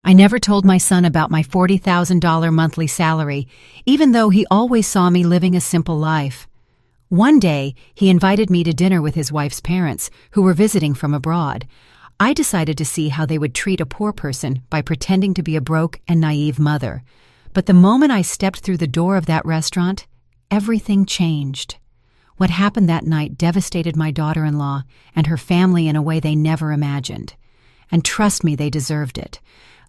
I never told my son about my $40,000 monthly salary, even though he always saw me living a simple life. One day, he invited me to dinner with his wife's parents, who were visiting from abroad. I decided to see how they would treat a poor person by pretending to be a broke and naive mother. But the moment I stepped through the door of that restaurant, everything changed. What happened that night devastated my daughter-in-law and her family in a way they never imagined. And trust me, they deserved it.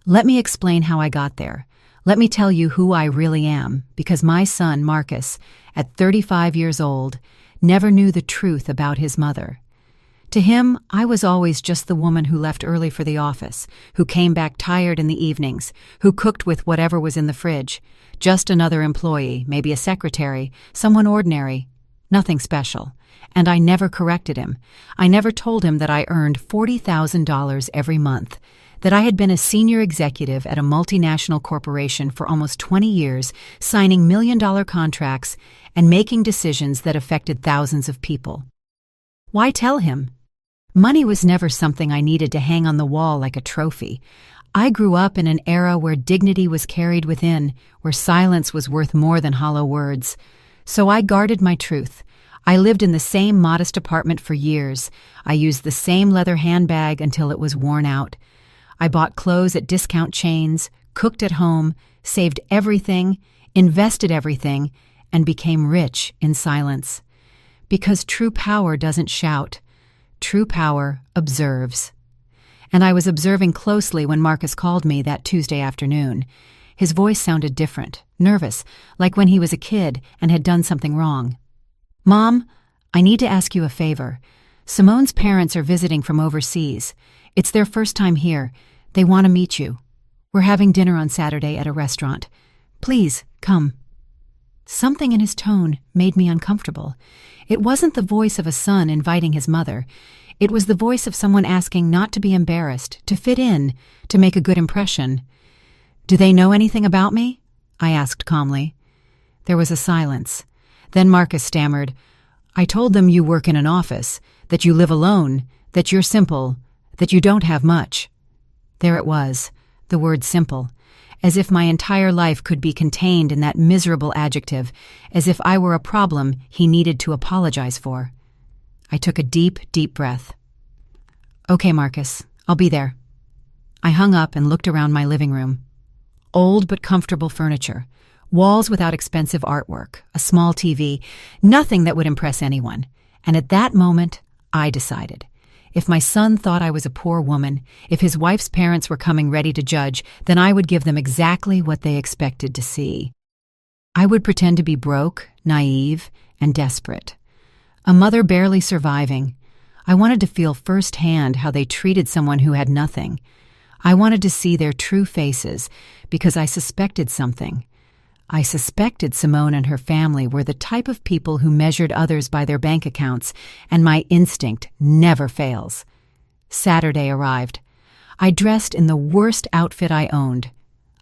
Let me explain how I got there. Let me tell you who I really am, because my son, Marcus, at 35 years old, never knew the truth about his mother. To him, I was always just the woman who left early for the office, who came back tired in the evenings, who cooked with whatever was in the fridge. Just another employee, maybe a secretary, someone ordinary, nothing special. And I never corrected him. I never told him that I earned $40,000 every month, that I had been a senior executive at a multinational corporation for almost 20 years, signing million-dollar contracts and making decisions that affected thousands of people. Why tell him? Money was never something I needed to hang on the wall like a trophy. I grew up in an era where dignity was carried within, where silence was worth more than hollow words. So I guarded my truth. I lived in the same modest apartment for years. I used the same leather handbag until it was worn out. I bought clothes at discount chains, cooked at home, saved everything, invested everything, and became rich in silence. Because true power doesn't shout. True power observes. And I was observing closely when Marcus called me that Tuesday afternoon. His voice sounded different, nervous, like when he was a kid and had done something wrong. "Mom, I need to ask you a favor. Simone's parents are visiting from overseas. It's their first time here. They want to meet you. We're having dinner on Saturday at a restaurant. Please, come." Something in his tone made me uncomfortable. It wasn't the voice of a son inviting his mother. It was the voice of someone asking not to be embarrassed, to fit in, to make a good impression. "Do they know anything about me?" I asked calmly. There was a silence. Then Marcus stammered, "I told them you work in an office, that you live alone, that you're simple, that you don't have much." There it was, the word simple, as if my entire life could be contained in that miserable adjective, as if I were a problem he needed to apologize for. I took a deep, deep breath. "Okay, Marcus, I'll be there." I hung up and looked around my living room. Old but comfortable furniture, walls without expensive artwork, a small TV, nothing that would impress anyone. And at that moment, I decided. If my son thought I was a poor woman, if his wife's parents were coming ready to judge, then I would give them exactly what they expected to see. I would pretend to be broke, naive, and desperate. A mother barely surviving. I wanted to feel firsthand how they treated someone who had nothing. I wanted to see their true faces because I suspected something. I suspected Simone and her family were the type of people who measured others by their bank accounts, and my instinct never fails. Saturday arrived. I dressed in the worst outfit I owned.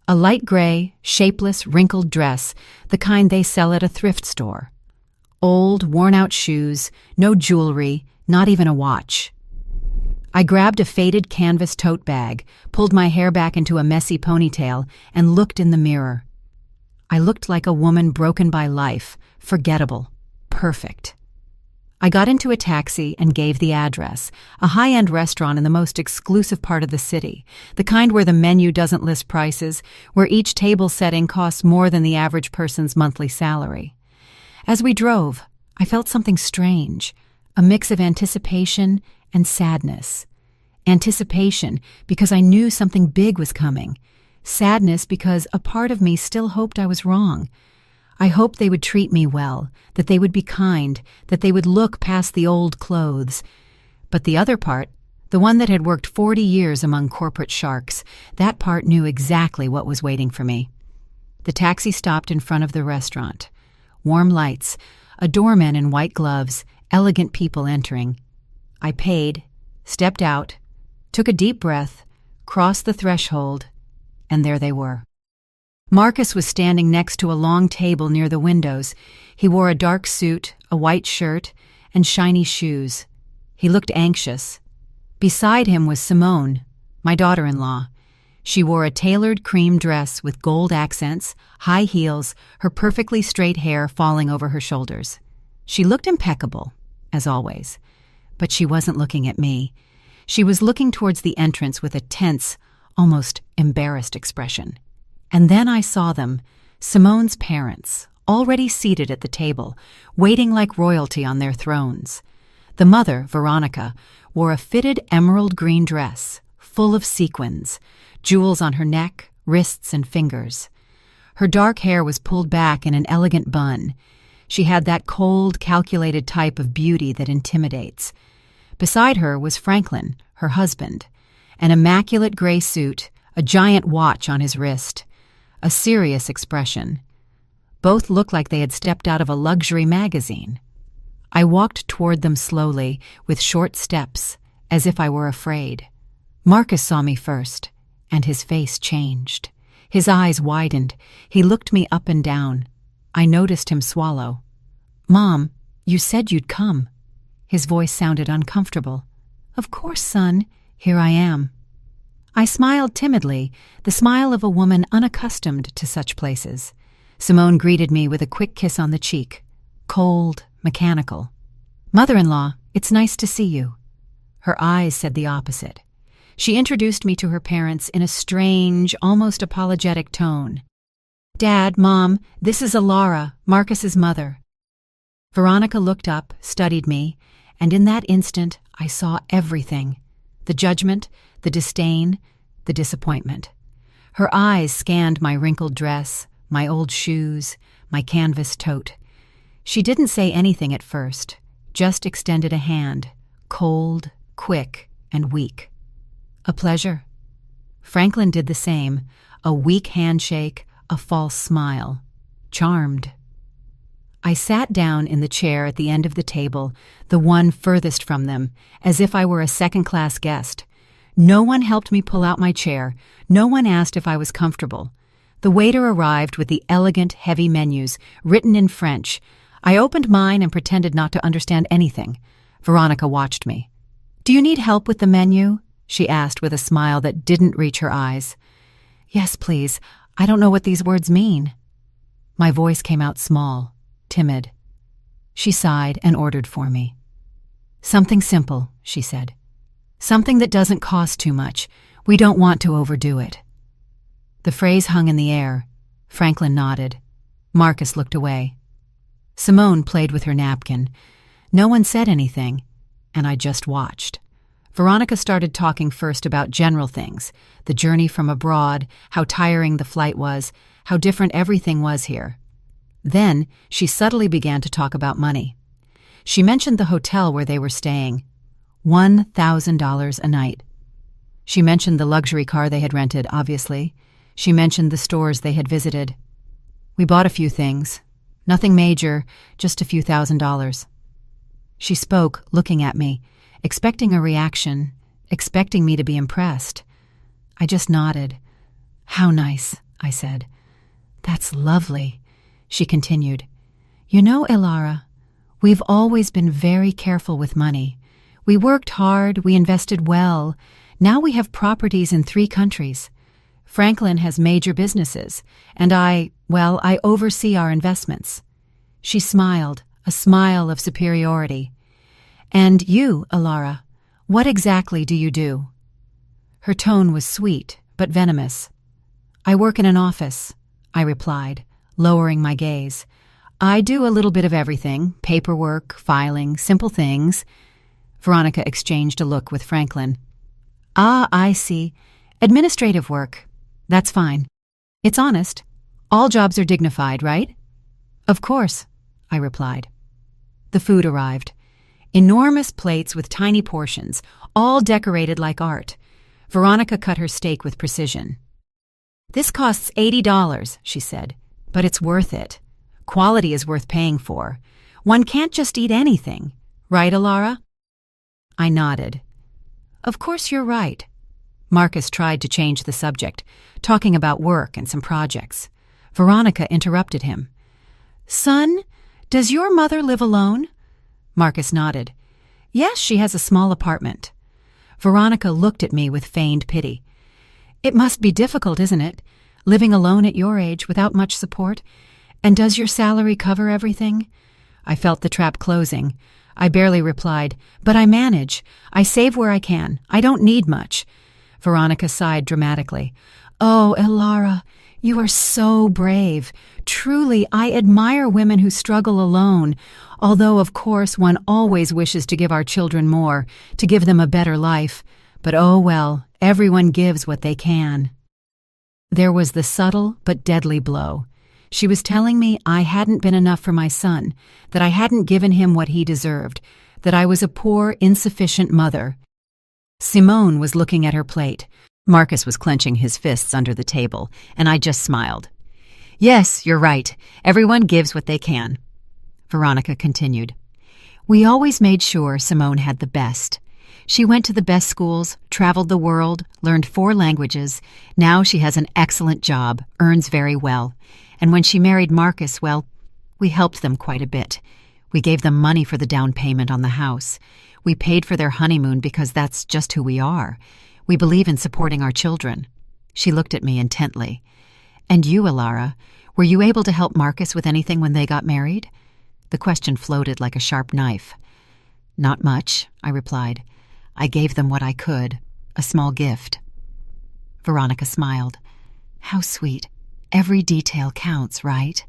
A light gray, shapeless, wrinkled dress, the kind they sell at a thrift store. Old, worn-out shoes, no jewelry, not even a watch. I grabbed a faded canvas tote bag, pulled my hair back into a messy ponytail, and looked in the mirror. I looked like a woman broken by life, forgettable, perfect. I got into a taxi and gave the address, a high-end restaurant in the most exclusive part of the city, the kind where the menu doesn't list prices, where each table setting costs more than the average person's monthly salary. As we drove, I felt something strange, a mix of anticipation and sadness. Anticipation because I knew something big was coming. Sadness because a part of me still hoped I was wrong. I hoped they would treat me well, that they would be kind, that they would look past the old clothes. But the other part, the one that had worked 40 years among corporate sharks, that part knew exactly what was waiting for me. The taxi stopped in front of the restaurant. Warm lights, a doorman in white gloves, elegant people entering. I paid, stepped out, took a deep breath, crossed the threshold, and there they were. Marcus was standing next to a long table near the windows. He wore a dark suit, a white shirt, and shiny shoes. He looked anxious. Beside him was Simone, my daughter-in-law. She wore a tailored cream dress with gold accents, high heels, her perfectly straight hair falling over her shoulders. She looked impeccable, as always. But she wasn't looking at me. She was looking towards the entrance with a tense, almost embarrassed expression. And then I saw them, Simone's parents, already seated at the table, waiting like royalty on their thrones. The mother, Veronica, wore a fitted emerald green dress, full of sequins, jewels on her neck, wrists, and fingers. Her dark hair was pulled back in an elegant bun. She had that cold, calculated type of beauty that intimidates. Beside her was Franklin, her husband, an immaculate gray suit, a giant watch on his wrist, a serious expression. Both looked like they had stepped out of a luxury magazine. I walked toward them slowly, with short steps, as if I were afraid. Marcus saw me first, and his face changed. His eyes widened. He looked me up and down. I noticed him swallow. "Mom, you said you'd come." His voice sounded uncomfortable. "Of course, son. Here I am." I smiled timidly, the smile of a woman unaccustomed to such places. Simone greeted me with a quick kiss on the cheek. Cold, mechanical. "Mother-in-law, it's nice to see you." Her eyes said the opposite. She introduced me to her parents in a strange, almost apologetic tone. "Dad, Mom, this is Alara, Marcus's mother." Veronica looked up, studied me, and in that instant I saw everything. The judgment, the disdain, the disappointment. Her eyes scanned my wrinkled dress, my old shoes, my canvas tote. She didn't say anything at first, just extended a hand, cold, quick, and weak. "A pleasure." Franklin did the same, a weak handshake, a false smile. Charmed. I sat down in the chair at the end of the table, the one furthest from them, as if I were a second-class guest. No one helped me pull out my chair. No one asked if I was comfortable. The waiter arrived with the elegant, heavy menus, written in French. I opened mine and pretended not to understand anything. Veronica watched me. "Do you need help with the menu?" she asked with a smile that didn't reach her eyes. "Yes, please. I don't know what these words mean." My voice came out small, timid. She sighed and ordered for me. "Something simple," she said. "Something that doesn't cost too much. We don't want to overdo it." The phrase hung in the air. Franklin nodded. Marcus looked away. Simone played with her napkin. No one said anything, and I just watched. Veronica started talking first about general things, the journey from abroad, how tiring the flight was, how different everything was here. Then she subtly began to talk about money. She mentioned the hotel where they were staying. $1,000 a night. She mentioned the luxury car they had rented, obviously. She mentioned the stores they had visited. We bought a few things. Nothing major, just a few $1,000s. She spoke, looking at me, expecting a reaction, expecting me to be impressed. I just nodded. "How nice," I said. "That's lovely," she continued. "You know, Alara, we've always been very careful with money. We worked hard, we invested well. Now we have properties in 3 countries. Franklin has major businesses, and I oversee our investments." She smiled, a smile of superiority. "And you, Alara, what exactly do you do?" Her tone was sweet, but venomous. "I work in an office," I replied, lowering my gaze. "I do a little bit of everything, paperwork, filing, simple things." Veronica exchanged a look with Franklin. "Ah, I see. Administrative work. That's fine. It's honest. All jobs are dignified, right?" "Of course," I replied. The food arrived. Enormous plates with tiny portions, all decorated like art. Veronica cut her steak with precision. "This costs $80, she said, "but it's worth it. Quality is worth paying for. One can't just eat anything. Right, Alara?" I nodded. "Of course you're right." Marcus tried to change the subject, talking about work and some projects. Veronica interrupted him. "Son, does your mother live alone?" Marcus nodded. "Yes, she has a small apartment." Veronica looked at me with feigned pity. It must be difficult, isn't it? Living alone at your age without much support? And does your salary cover everything? I felt the trap closing. I barely replied, but I manage. I save where I can. I don't need much. Veronica sighed dramatically. Oh, Elara, you are so brave. Truly, I admire women who struggle alone, although, of course, one always wishes to give our children more, to give them a better life. But oh well, everyone gives what they can. There was the subtle but deadly blow. She was telling me I hadn't been enough for my son, that I hadn't given him what he deserved, that I was a poor, insufficient mother. Simone was looking at her plate. Marcus was clenching his fists under the table, and I just smiled. Yes, you're right. Everyone gives what they can. Veronica continued. We always made sure Simone had the best. She went to the best schools, traveled the world, learned 4 languages. Now she has an excellent job, earns very well. And when she married Marcus, well, we helped them quite a bit. We gave them money for the down payment on the house. We paid for their honeymoon because that's just who we are. We believe in supporting our children. She looked at me intently. And you, Elara, were you able to help Marcus with anything when they got married? The question floated like a sharp knife. Not much, I replied. I gave them what I could, a small gift. Veronica smiled. How sweet. Every detail counts, right?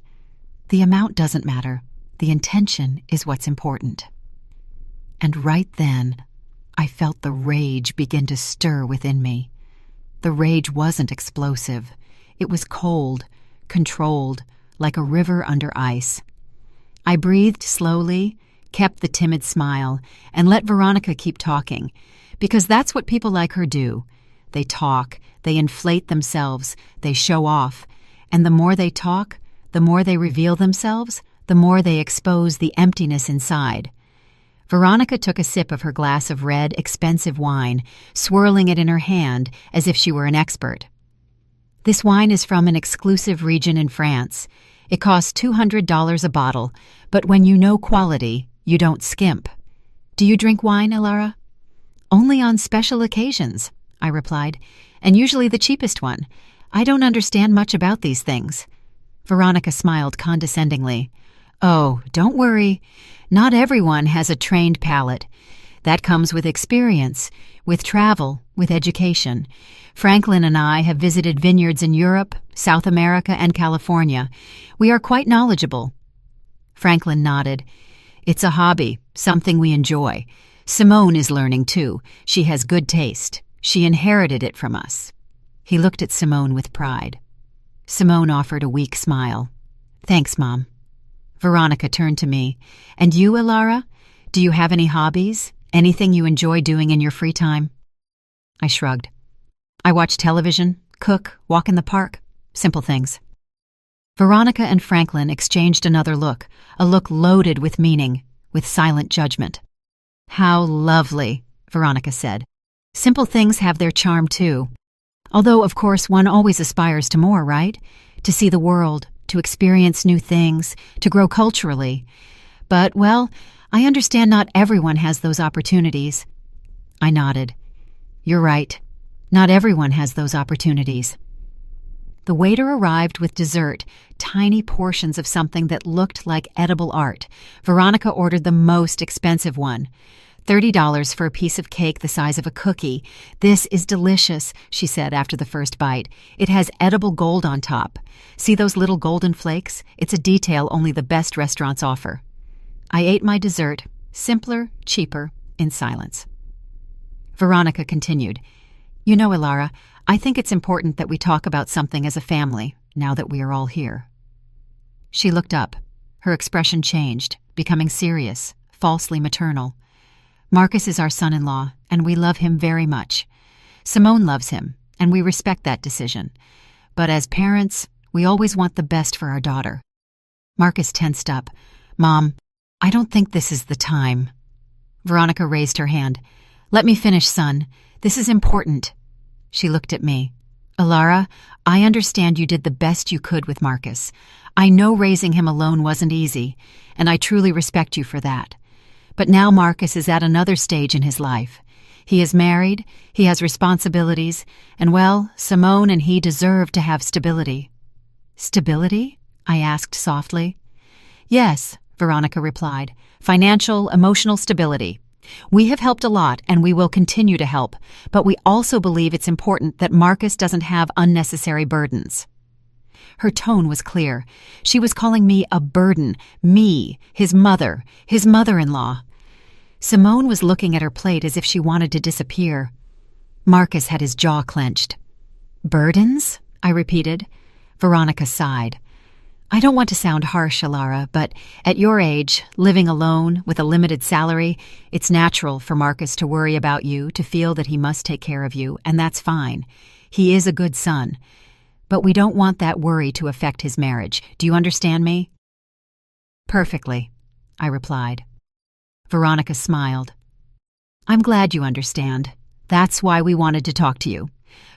The amount doesn't matter. The intention is what's important. And right then, I felt the rage begin to stir within me. The rage wasn't explosive. It was cold, controlled, like a river under ice. I breathed slowly, kept the timid smile, and let Veronica keep talking, because that's what people like her do. They talk, they inflate themselves, they show off, and the more they talk, the more they reveal themselves, the more they expose the emptiness inside. Veronica took a sip of her glass of red, expensive wine, swirling it in her hand as if she were an expert. This wine is from an exclusive region in France. It costs $200 a bottle, but when you know quality, you don't skimp. Do you drink wine, Elara? Only on special occasions, I replied, and usually the cheapest one. I don't understand much about these things. Veronica smiled condescendingly. Oh, don't worry. Not everyone has a trained palate. That comes with experience, with travel, with education. Franklin and I have visited vineyards in Europe, South America, and California. We are quite knowledgeable. Franklin nodded. It's a hobby, something we enjoy. Simone is learning too. She has good taste. She inherited it from us. He looked at Simone with pride. Simone offered a weak smile. Thanks, Mom. Veronica turned to me. And you, Elara? Do you have any hobbies? Anything you enjoy doing in your free time? I shrugged. I watch television, cook, walk in the park. Simple things. Veronica and Franklin exchanged another look, a look loaded with meaning, with silent judgment. How lovely, Veronica said. Simple things have their charm too. Although, of course, one always aspires to more, right? To see the world, to experience new things, to grow culturally. But, well, I understand not everyone has those opportunities. I nodded. You're right. Not everyone has those opportunities. The waiter arrived with dessert, tiny portions of something that looked like edible art. Veronica ordered the most expensive one. $30 for a piece of cake the size of a cookie. This is delicious, she said after the first bite. It has edible gold on top. See those little golden flakes? It's a detail only the best restaurants offer. I ate my dessert, simpler, cheaper, in silence. Veronica continued. You know, Elara, I think it's important that we talk about something as a family, now that we are all here. She looked up. Her expression changed, becoming serious, falsely maternal. Marcus is our son-in-law, and we love him very much. Simone loves him, and we respect that decision. But as parents, we always want the best for our daughter. Marcus tensed up. Mom, I don't think this is the time. Veronica raised her hand. Let me finish, son. This is important. She looked at me. Elara, I understand you did the best you could with Marcus. I know raising him alone wasn't easy, and I truly respect you for that. But now Marcus is at another stage in his life. He is married, he has responsibilities, and well, Simone and he deserve to have stability. Stability? I asked softly. Yes, Veronica replied. Financial, emotional stability. We have helped a lot and we will continue to help, but we also believe it's important that Marcus doesn't have unnecessary burdens. Her tone was clear. She was calling me a burden, me, his mother-in-law. Simone was looking at her plate as if she wanted to disappear. Marcus had his jaw clenched. Burdens? I repeated. Veronica sighed. I don't want to sound harsh, Alara, but at your age, living alone with a limited salary, it's natural for Marcus to worry about you, to feel that he must take care of you, and that's fine. He is a good son. But we don't want that worry to affect his marriage. Do you understand me? Perfectly, I replied. Veronica smiled. I'm glad you understand. That's why we wanted to talk to you.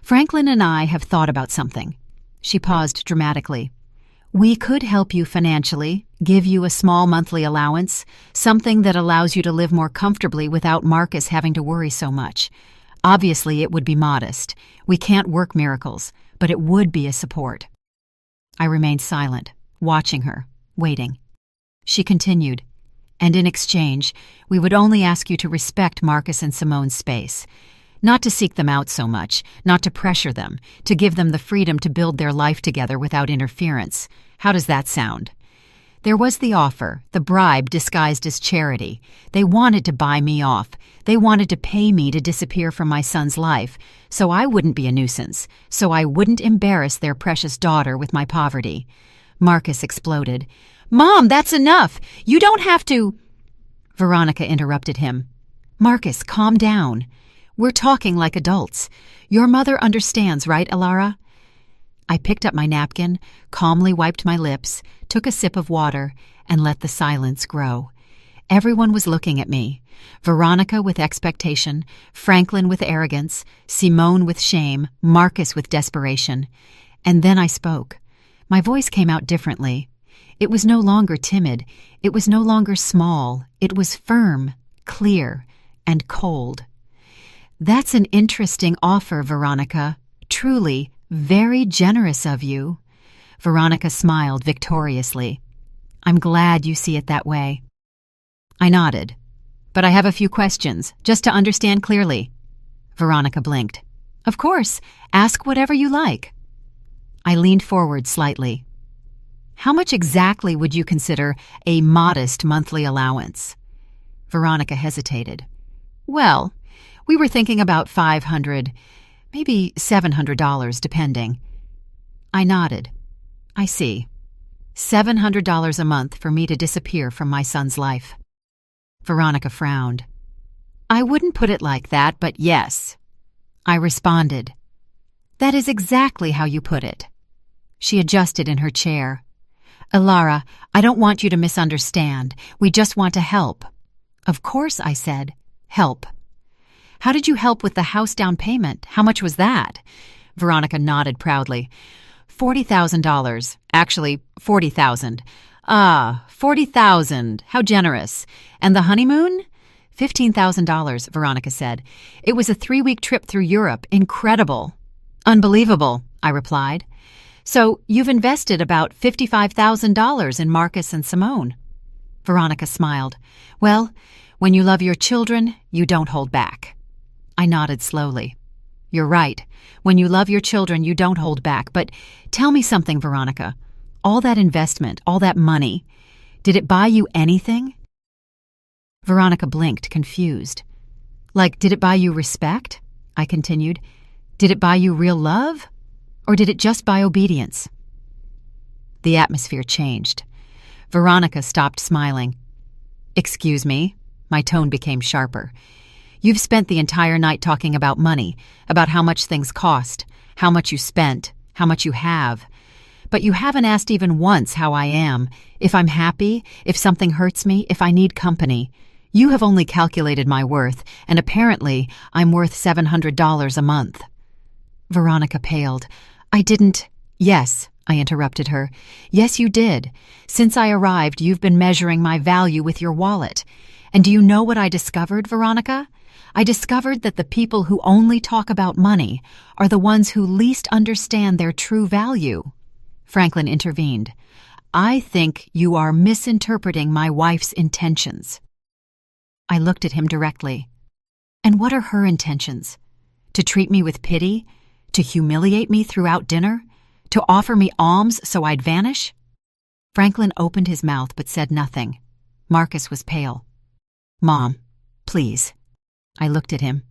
Franklin and I have thought about something. She paused dramatically. We could help you financially, give you a small monthly allowance, something that allows you to live more comfortably without Marcus having to worry so much. Obviously, it would be modest. We can't work miracles, but it would be a support. I remained silent, watching her, waiting. She continued, and in exchange, we would only ask you to respect Marcus and Simone's space. Not to seek them out so much, not to pressure them, to give them the freedom to build their life together without interference. How does that sound? There was the offer, the bribe disguised as charity. They wanted to buy me off. They wanted to pay me to disappear from my son's life, so I wouldn't be a nuisance, so I wouldn't embarrass their precious daughter with my poverty. Marcus exploded. Mom, that's enough! You don't have to— Veronica interrupted him. Marcus, calm down. We're talking like adults. Your mother understands, right, Alara? I picked up my napkin, calmly wiped my lips, took a sip of water, and let the silence grow. Everyone was looking at me. Veronica with expectation, Franklin with arrogance, Simone with shame, Marcus with desperation. And then I spoke. My voice came out differently. It was no longer timid. It was no longer small. It was firm, clear, and cold. That's an interesting offer, Veronica. Truly, very generous of you. Veronica smiled victoriously. I'm glad you see it that way. I nodded. But I have a few questions, just to understand clearly. Veronica blinked. Of course, ask whatever you like. I leaned forward slightly. How much exactly would you consider a modest monthly allowance? Veronica hesitated. Well, we were thinking about $500, maybe $700, depending. I nodded. I see. $700 a month for me to disappear from my son's life. Veronica frowned. I wouldn't put it like that, but yes. I responded. That is exactly how you put it. She adjusted in her chair. Alara, I don't want you to misunderstand. We just want to help. Of course, I said. Help. How did you help with the house down payment? How much was that? Veronica nodded proudly. $40,000. Actually, $40,000. Ah, $40,000. How generous. And the honeymoon? $15,000, Veronica said. It was a 3-week trip through Europe. Incredible. Unbelievable, I replied. So you've invested about $55,000 in Marcus and Simone. Veronica smiled. Well, when you love your children, you don't hold back. I nodded slowly. You're right. When you love your children, you don't hold back. But tell me something, Veronica. All that investment, all that money, did it buy you anything? Veronica blinked, confused. Like, did it buy you respect? I continued. Did it buy you real love? Or did it just buy obedience? The atmosphere changed. Veronica stopped smiling. Excuse me. My tone became sharper. You've spent the entire night talking about money, about how much things cost, how much you spent, how much you have. But you haven't asked even once how I am, if I'm happy, if something hurts me, if I need company. You have only calculated my worth, and apparently I'm worth $700 a month. Veronica paled. I didn't— Yes, I interrupted her. Yes, you did. Since I arrived, you've been measuring my value with your wallet. And do you know what I discovered, Veronica? I discovered that the people who only talk about money are the ones who least understand their true value. Franklin intervened. I think you are misinterpreting my wife's intentions. I looked at him directly. And what are her intentions? To treat me with pity? To humiliate me throughout dinner? To offer me alms so I'd vanish? Franklin opened his mouth but said nothing. Marcus was pale. Mom, please. I looked at him.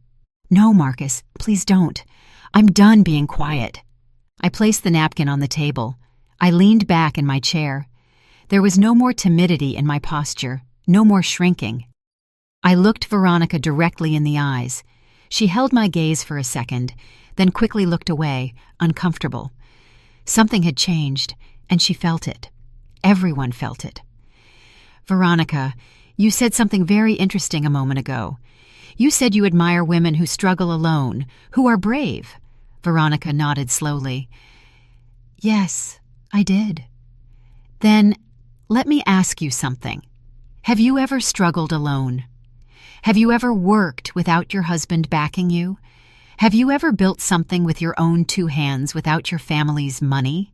No, Marcus, please don't. I'm done being quiet. I placed the napkin on the table. I leaned back in my chair. There was no more timidity in my posture, no more shrinking. I looked Veronica directly in the eyes. She held my gaze for a second, then quickly looked away, uncomfortable. Something had changed, and she felt it. Everyone felt it. Veronica, you said something very interesting a moment ago. You said you admire women who struggle alone, who are brave. Veronica nodded slowly. Yes, I did. Then, let me ask you something. Have you ever struggled alone? Have you ever worked without your husband backing you? Have you ever built something with your own 2 hands without your family's money?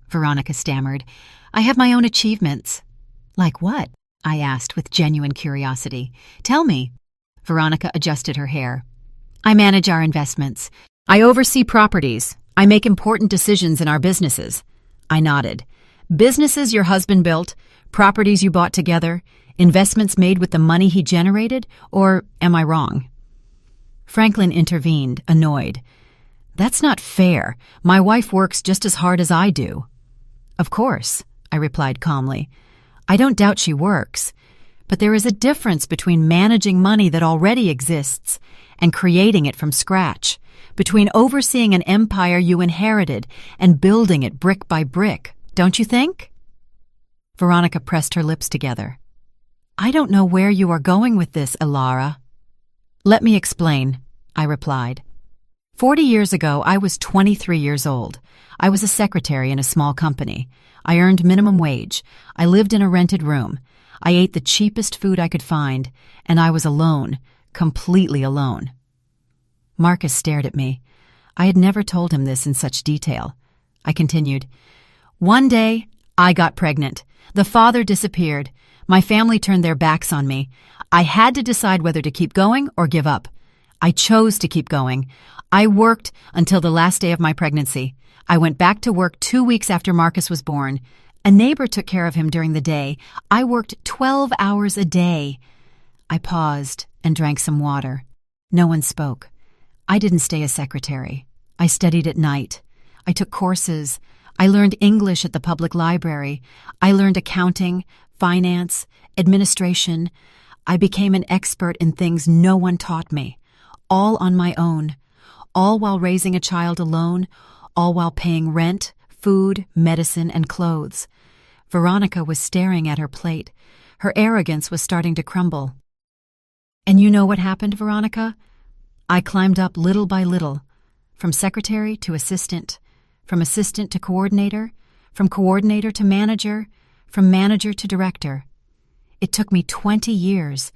Veronica stammered. I have my own achievements. Like what? I asked with genuine curiosity. Tell me. Veronica adjusted her hair. I manage our investments. I oversee properties. I make important decisions in our businesses. I nodded. Businesses your husband built, properties you bought together, investments made with the money he generated, or am I wrong? Franklin intervened, annoyed. That's not fair. My wife works just as hard as I do. Of course, I replied calmly. I don't doubt she works, but there is a difference between managing money that already exists and creating it from scratch, between overseeing an empire you inherited and building it brick by brick, don't you think? Veronica pressed her lips together. I don't know where you are going with this, Ilara. Let me explain, I replied. 40 years ago, I was 23 years old. I was a secretary in a small company. I earned minimum wage. I lived in a rented room. I ate the cheapest food I could find, and I was alone, completely alone. Marcus stared at me. I had never told him this in such detail. I continued. One day, I got pregnant. The father disappeared. My family turned their backs on me. I had to decide whether to keep going or give up. I chose to keep going. I worked until the last day of my pregnancy. I went back to work 2 weeks after Marcus was born. A neighbor took care of him during the day. I worked 12 hours a day. I paused and drank some water. No one spoke. I didn't stay a secretary. I studied at night. I took courses. I learned English at the public library. I learned accounting, finance, administration. I became an expert in things no one taught me, all on my own, all while raising a child alone, all while paying rent, food, medicine, and clothes. Veronica was staring at her plate. Her arrogance was starting to crumble. And you know what happened, Veronica? I climbed up little by little, from secretary to assistant, from assistant to coordinator, from coordinator to manager, from manager to director. It took me 20 years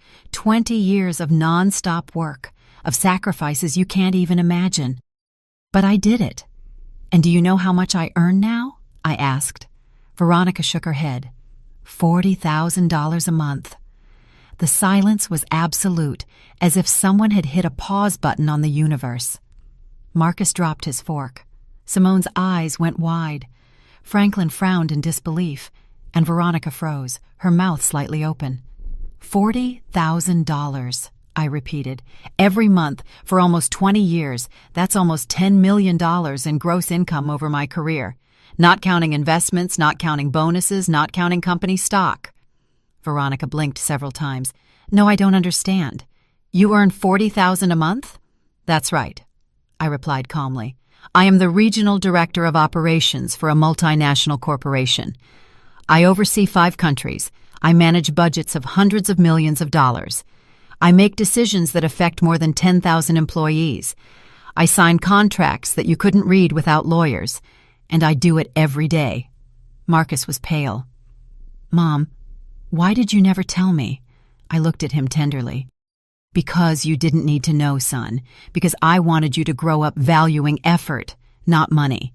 of non-stop work, of sacrifices you can't even imagine. But I did it. And do you know how much I earn now? I asked. Veronica shook her head. $40,000 a month. The silence was absolute, as if someone had hit a pause button on the universe. Marcus dropped his fork. Simone's eyes went wide. Franklin frowned in disbelief, and Veronica froze, her mouth slightly open. $40,000, I repeated. Every month, for almost 20 years, that's almost $10 million in gross income over my career. Not counting investments, not counting bonuses, not counting company stock. Veronica blinked several times. No, I don't understand. You earn $40,000 a month? That's right, I replied calmly. I am the regional director of operations for a multinational corporation. I oversee 5 countries. I manage budgets of hundreds of millions of dollars. I make decisions that affect more than 10,000 employees. I sign contracts that you couldn't read without lawyers, and I do it every day. Marcus was pale. Mom, why did you never tell me? I looked at him tenderly. Because you didn't need to know, son. Because I wanted you to grow up valuing effort, not money.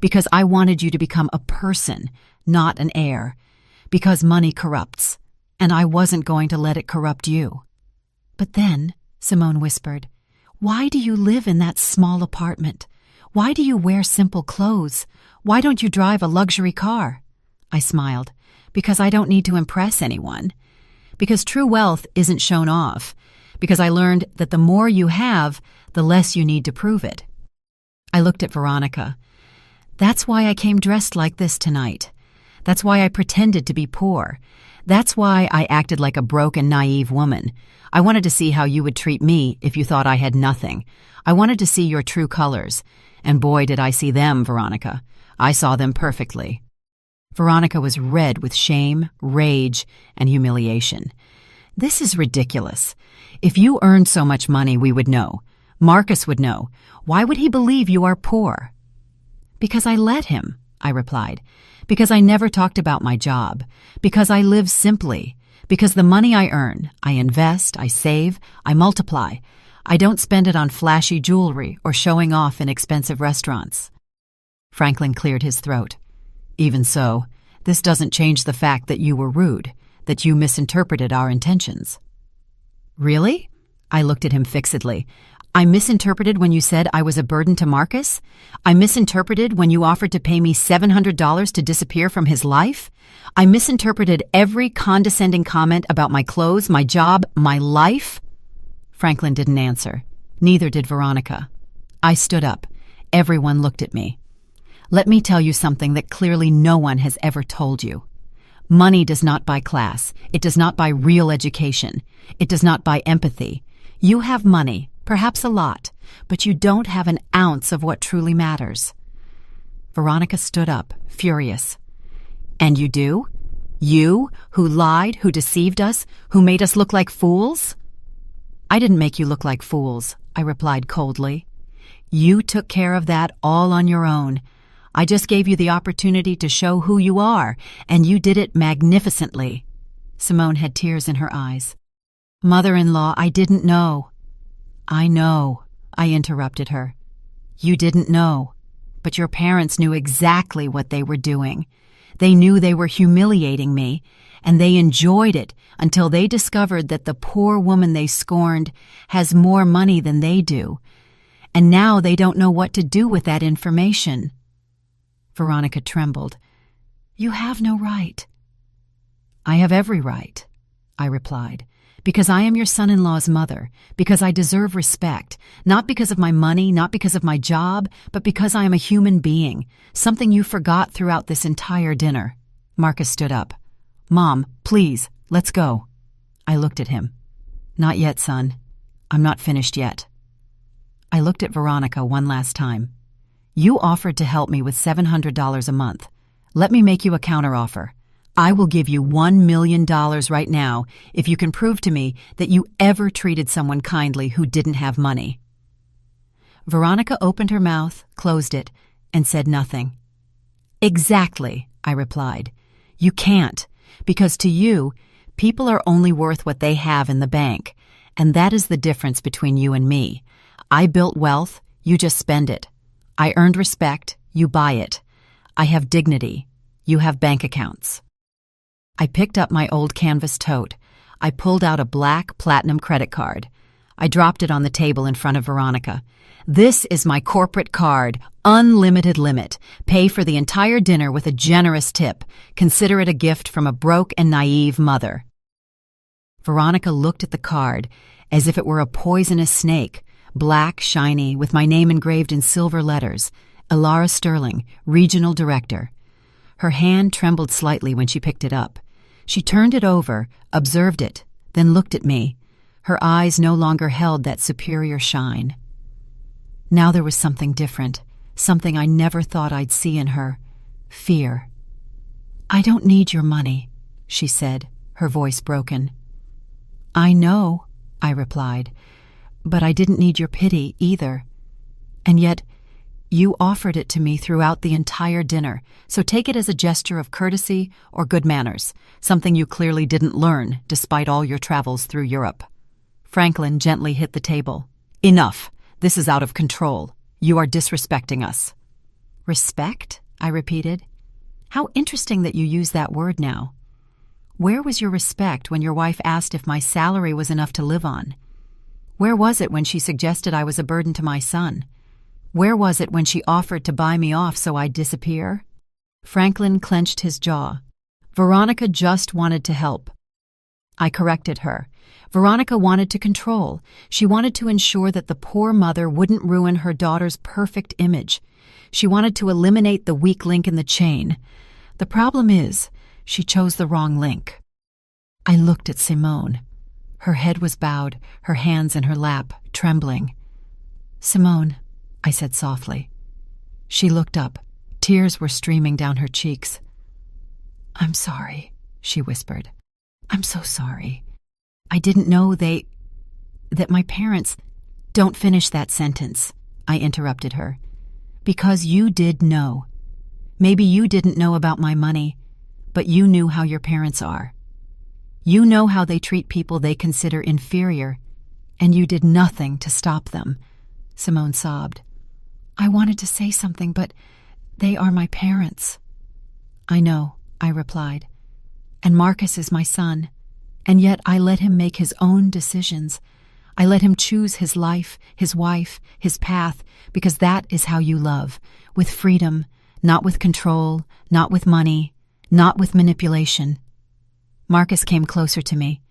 Because I wanted you to become a person, not an heir. Because money corrupts, and I wasn't going to let it corrupt you. But then, Simone whispered, why do you live in that small apartment? Why do you wear simple clothes? Why don't you drive a luxury car? I smiled. Because I don't need to impress anyone. Because true wealth isn't shown off. Because I learned that the more you have, the less you need to prove it. I looked at Veronica. That's why I came dressed like this tonight. That's why I pretended to be poor. That's why I acted like a broken, naive woman. I wanted to see how you would treat me if you thought I had nothing. I wanted to see your true colors. And boy, did I see them, Veronica. I saw them perfectly. Veronica was red with shame, rage, and humiliation. This is ridiculous. If you earned so much money, we would know. Marcus would know. Why would he believe you are poor? Because I let him, I replied. Because I never talked about my job. Because I live simply. Because the money I earn, I invest, I save, I multiply. I don't spend it on flashy jewelry or showing off in expensive restaurants. Franklin cleared his throat. Even so, this doesn't change the fact that you were rude, that you misinterpreted our intentions. Really? I looked at him fixedly. I misinterpreted when you said I was a burden to Marcus? I misinterpreted when you offered to pay me $700 to disappear from his life? I misinterpreted every condescending comment about my clothes, my job, my life? Franklin didn't answer. Neither did Veronica. I stood up. Everyone looked at me. Let me tell you something that clearly no one has ever told you. Money does not buy class. It does not buy real education. It does not buy empathy. You have money, perhaps a lot, but you don't have an ounce of what truly matters. Veronica stood up, furious. And you do? You, who lied, who deceived us, who made us look like fools? I didn't make you look like fools, I replied coldly. You took care of that all on your own. I just gave you the opportunity to show who you are, and you did it magnificently. Simone had tears in her eyes. Mother-in-law, I didn't know. I know, I interrupted her. You didn't know, but your parents knew exactly what they were doing. They knew they were humiliating me, and they enjoyed it until they discovered that the poor woman they scorned has more money than they do. And now they don't know what to do with that information. Veronica trembled. You have no right. I have every right, I replied, because I am your son-in-law's mother, because I deserve respect, not because of my money, not because of my job, but because I am a human being, something you forgot throughout this entire dinner. Marcus stood up. Mom, please, let's go. I looked at him. Not yet, son. I'm not finished yet. I looked at Veronica one last time. You offered to help me with $700 a month. Let me make you a counteroffer. I will give you $1 million right now if you can prove to me that you ever treated someone kindly who didn't have money. Veronica opened her mouth, closed it, and said nothing. Exactly, I replied. You can't, because to you, people are only worth what they have in the bank, and that is the difference between you and me. I built wealth, you just spend it. I earned respect, you buy it. I have dignity, you have bank accounts. I picked up my old canvas tote. I pulled out a black platinum credit card. I dropped it on the table in front of Veronica. This is my corporate card, unlimited limit. Pay for the entire dinner with a generous tip. Consider it a gift from a broke and naive mother. Veronica looked at the card as if it were a poisonous snake, black, shiny, with my name engraved in silver letters, Elara Sterling, Regional Director. Her hand trembled slightly when she picked it up. She turned it over, observed it, then looked at me. Her eyes no longer held that superior shine. Now there was something different, something I never thought I'd see in her. Fear. I don't need your money, she said, her voice broken. I know, I replied, but I didn't need your pity either. And yet, you offered it to me throughout the entire dinner, so take it as a gesture of courtesy or good manners, something you clearly didn't learn despite all your travels through Europe. Franklin gently hit the table. "Enough! This is out of control. You are disrespecting us." "Respect?" I repeated. "How interesting that you use that word now. Where was your respect when your wife asked if my salary was enough to live on? Where was it when she suggested I was a burden to my son? Where was it when she offered to buy me off so I'd disappear?" Franklin clenched his jaw. "Veronica just wanted to help." I corrected her. Veronica wanted to control. She wanted to ensure that the poor mother wouldn't ruin her daughter's perfect image. She wanted to eliminate the weak link in the chain. The problem is, she chose the wrong link. I looked at Simone. Her head was bowed, her hands in her lap, trembling. "Simone," I said softly. She looked up. Tears were streaming down her cheeks. "I'm sorry," she whispered. "I'm so sorry. I didn't know that my parents—" "Don't finish that sentence," I interrupted her. "Because you did know. Maybe you didn't know about my money, but you knew how your parents are. You know how they treat people they consider inferior, and you did nothing to stop them." Simone sobbed. "I wanted to say something, but they are my parents." "I know," I replied. "And Marcus is my son, and yet I let him make his own decisions. I let him choose his life, his wife, his path, because that is how you love, with freedom, not with control, not with money, not with manipulation." Marcus came closer to me.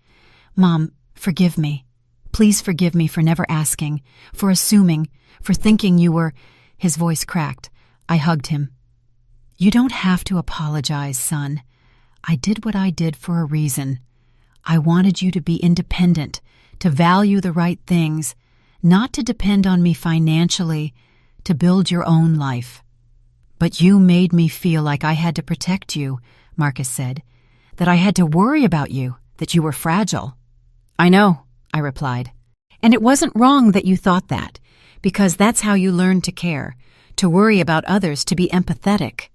"Mom, forgive me. Please forgive me for never asking, for assuming, for thinking you were—" His voice cracked. I hugged him. "You don't have to apologize, son. I did what I did for a reason. I wanted you to be independent, to value the right things, not to depend on me financially, to build your own life. But you made me feel like I had to protect you," Marcus said, "that I had to worry about you, that you were fragile." "I know," I replied. "And it wasn't wrong that you thought that, because that's how you learn to care, to worry about others, to be empathetic.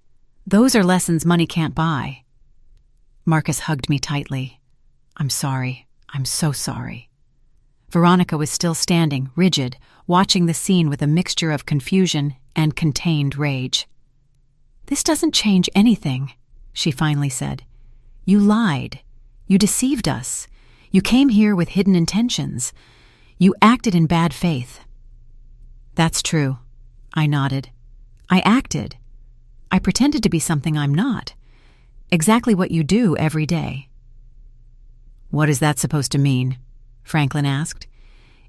Those are lessons money can't buy." Marcus hugged me tightly. "I'm sorry. I'm so sorry." Veronica was still standing, rigid, watching the scene with a mixture of confusion and contained rage. "This doesn't change anything," she finally said. "You lied. You deceived us. You came here with hidden intentions. You acted in bad faith." "That's true," I nodded. "I acted. I pretended to be something I'm not. Exactly what you do every day." "What is that supposed to mean?" Franklin asked.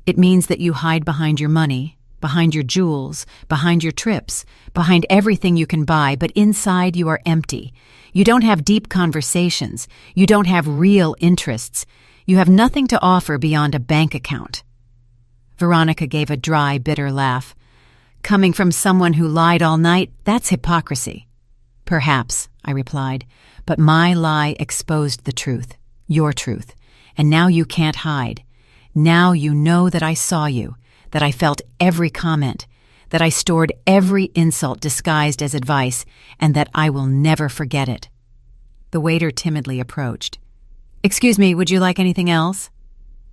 "It means that you hide behind your money, behind your jewels, behind your trips, behind everything you can buy, but inside you are empty. You don't have deep conversations. You don't have real interests. You have nothing to offer beyond a bank account." Veronica gave a dry, bitter laugh. "Coming from someone who lied all night, that's hypocrisy." "Perhaps," I replied, "but my lie exposed the truth, your truth, and now you can't hide. Now you know that I saw you, that I felt every comment, that I stored every insult disguised as advice, and that I will never forget it." The waiter timidly approached. "Excuse me, would you like anything else?"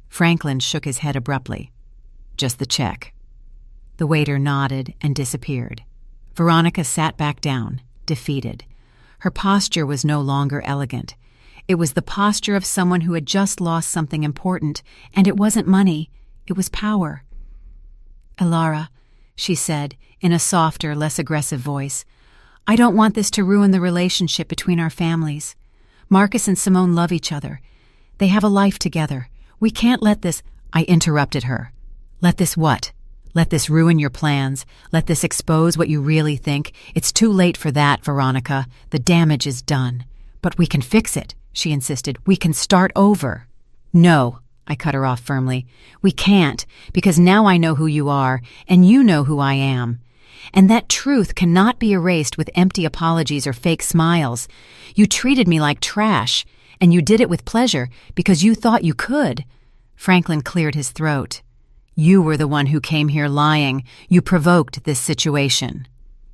Franklin shook his head abruptly. "Just the check." The waiter nodded and disappeared. Veronica sat back down, defeated. Her posture was no longer elegant. It was the posture of someone who had just lost something important, and it wasn't money, it was power. "Elara," she said, in a softer, less aggressive voice, "I don't want this to ruin the relationship between our families. Marcus and Simone love each other. They have a life together. We can't let this—" I interrupted her. "Let this what? Let this ruin your plans? Let this expose what you really think? It's too late for that, Veronica. The damage is done. But we can fix it," she insisted. "We can start over." "No," I cut her off firmly. "We can't, because now I know who you are, and you know who I am. And that truth cannot be erased with empty apologies or fake smiles. You treated me like trash, and you did it with pleasure because you thought you could." Franklin cleared his throat. "You were the one who came here lying. You provoked this situation."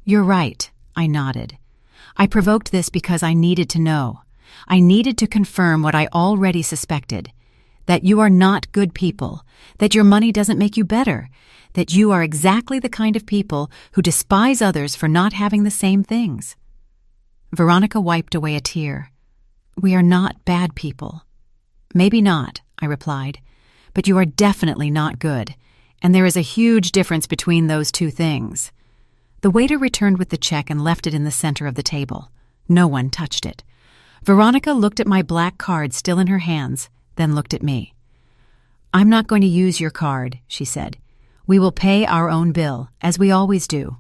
"You're right," I nodded. "I provoked this because I needed to know. I needed to confirm what I already suspected, that you are not good people, that your money doesn't make you better, that you are exactly the kind of people who despise others for not having the same things. Veronica wiped away a tear. We are not bad people. Maybe not, I replied, but you are definitely not good, and there is a huge difference between those two things. The waiter returned with the check and left it in the center of the table. No one touched it. Veronica looked at my black card still in her hands, then looked at me. I'm not going to use your card, she said. We will pay our own bill, as we always do.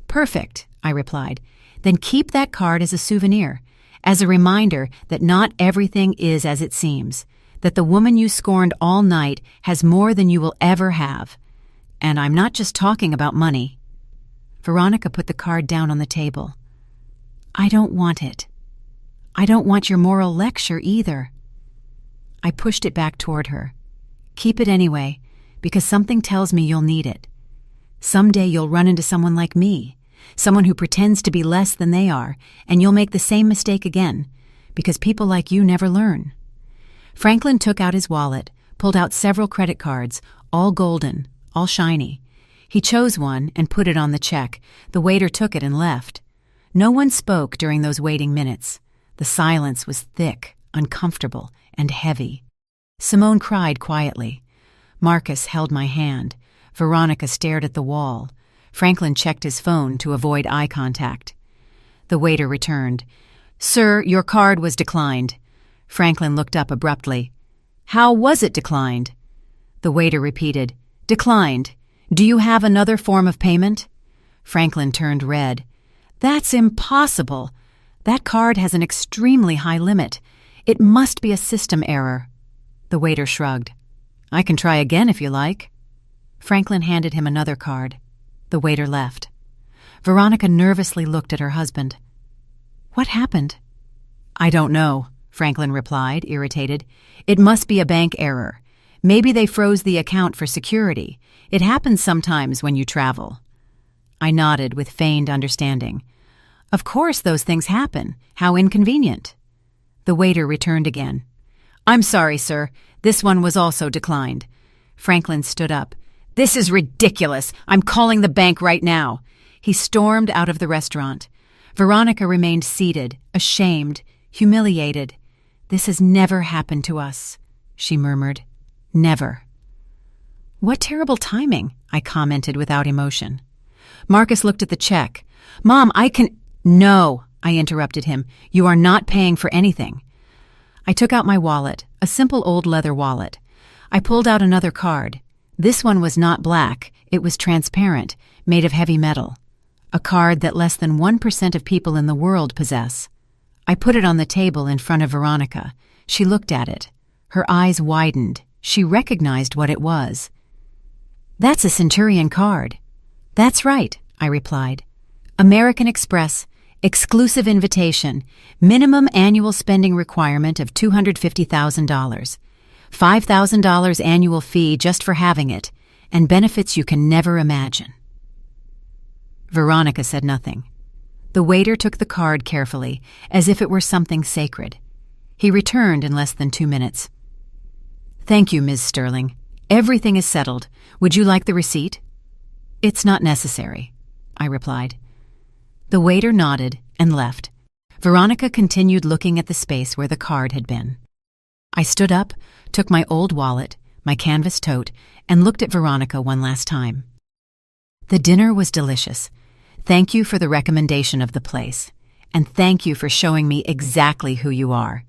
Perfect, I replied. Then keep that card as a souvenir, as a reminder that not everything is as it seems, that the woman you scorned all night has more than you will ever have. And I'm not just talking about money. Veronica put the card down on the table. I don't want it. I don't want your moral lecture either. I pushed it back toward her. Keep it anyway, because something tells me you'll need it. Someday you'll run into someone like me, someone who pretends to be less than they are, and you'll make the same mistake again, because people like you never learn. Franklin took out his wallet, pulled out several credit cards, all golden, all shiny. He chose one and put it on the check. The waiter took it and left. No one spoke during those waiting minutes. The silence was thick, uncomfortable, and heavy. Simone cried quietly. Marcus held my hand. Veronica stared at the wall. Franklin checked his phone to avoid eye contact. The waiter returned. Sir, your card was declined. Franklin looked up abruptly. How was it declined? The waiter repeated. Declined. Do you have another form of payment? Franklin turned red. That's impossible. That card has an extremely high limit. It must be a system error. The waiter shrugged. I can try again if you like. Franklin handed him another card. The waiter left. Veronica nervously looked at her husband. What happened? I don't know, Franklin replied, irritated. It must be a bank error. Maybe they froze the account for security. It happens sometimes when you travel. I nodded with feigned understanding. Of course those things happen. How inconvenient. The waiter returned again. I'm sorry, sir. This one was also declined. Franklin stood up. This is ridiculous. I'm calling the bank right now. He stormed out of the restaurant. Veronica remained seated, ashamed, humiliated. This has never happened to us, she murmured. Never. What terrible timing, I commented without emotion. Marcus looked at the check. Mom, I can... No, I interrupted him. You are not paying for anything. I took out my wallet, a simple old leather wallet. I pulled out another card. This one was not black. It was transparent, made of heavy metal. A card that less than 1% of people in the world possess. I put it on the table in front of Veronica. She looked at it. Her eyes widened. She recognized what it was. That's a Centurion card. That's right, I replied. American Express, exclusive invitation, minimum annual spending requirement of $250,000, $5,000 annual fee just for having it, and benefits you can never imagine. Veronica said nothing. The waiter took the card carefully, as if it were something sacred. He returned in less than 2 minutes. Thank you, Ms. Sterling. Everything is settled. Would you like the receipt? It's not necessary, I replied. The waiter nodded and left. Veronica continued looking at the space where the card had been. I stood up, took my old wallet, my canvas tote, and looked at Veronica one last time. The dinner was delicious. Thank you for the recommendation of the place, and thank you for showing me exactly who you are.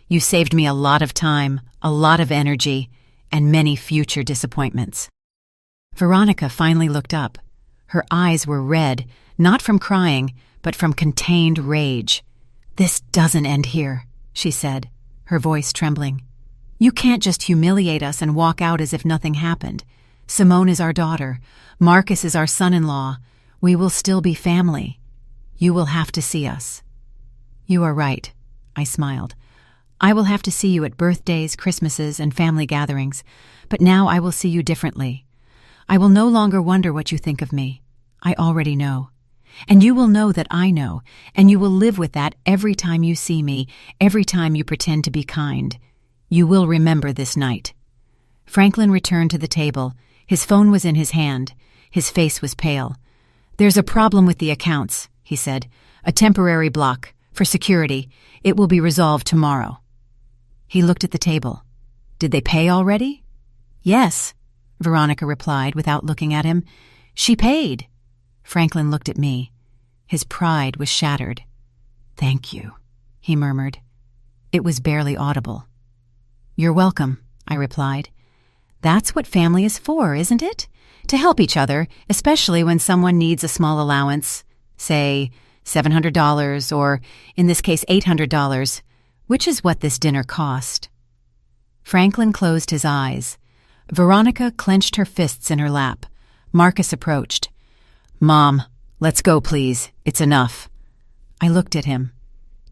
You saved me a lot of time, a lot of energy, and many future disappointments. Veronica finally looked up. Her eyes were red, not from crying, but from contained rage. This doesn't end here, she said, her voice trembling. You can't just humiliate us and walk out as if nothing happened. Simone is our daughter. Marcus is our son-in-law. We will still be family. You will have to see us. You are right, I smiled. I will have to see you at birthdays, Christmases, and family gatherings, but now I will see you differently. I will no longer wonder what you think of me. I already know. And you will know that I know, and you will live with that every time you see me, every time you pretend to be kind. You will remember this night." Franklin returned to the table. His phone was in his hand. His face was pale. "There's a problem with the accounts," he said. "A temporary block. For security. It will be resolved tomorrow." He looked at the table. "Did they pay already?" "Yes," Veronica replied without looking at him. "She paid." Franklin looked at me. His pride was shattered. "Thank you," he murmured. It was barely audible. "You're welcome," I replied. "That's what family is for, isn't it? To help each other, especially when someone needs a small allowance, say $700 or, in this case, $800, which is what this dinner cost." Franklin closed his eyes. Veronica clenched her fists in her lap. Marcus approached. "Mom, let's go, please. It's enough." I looked at him.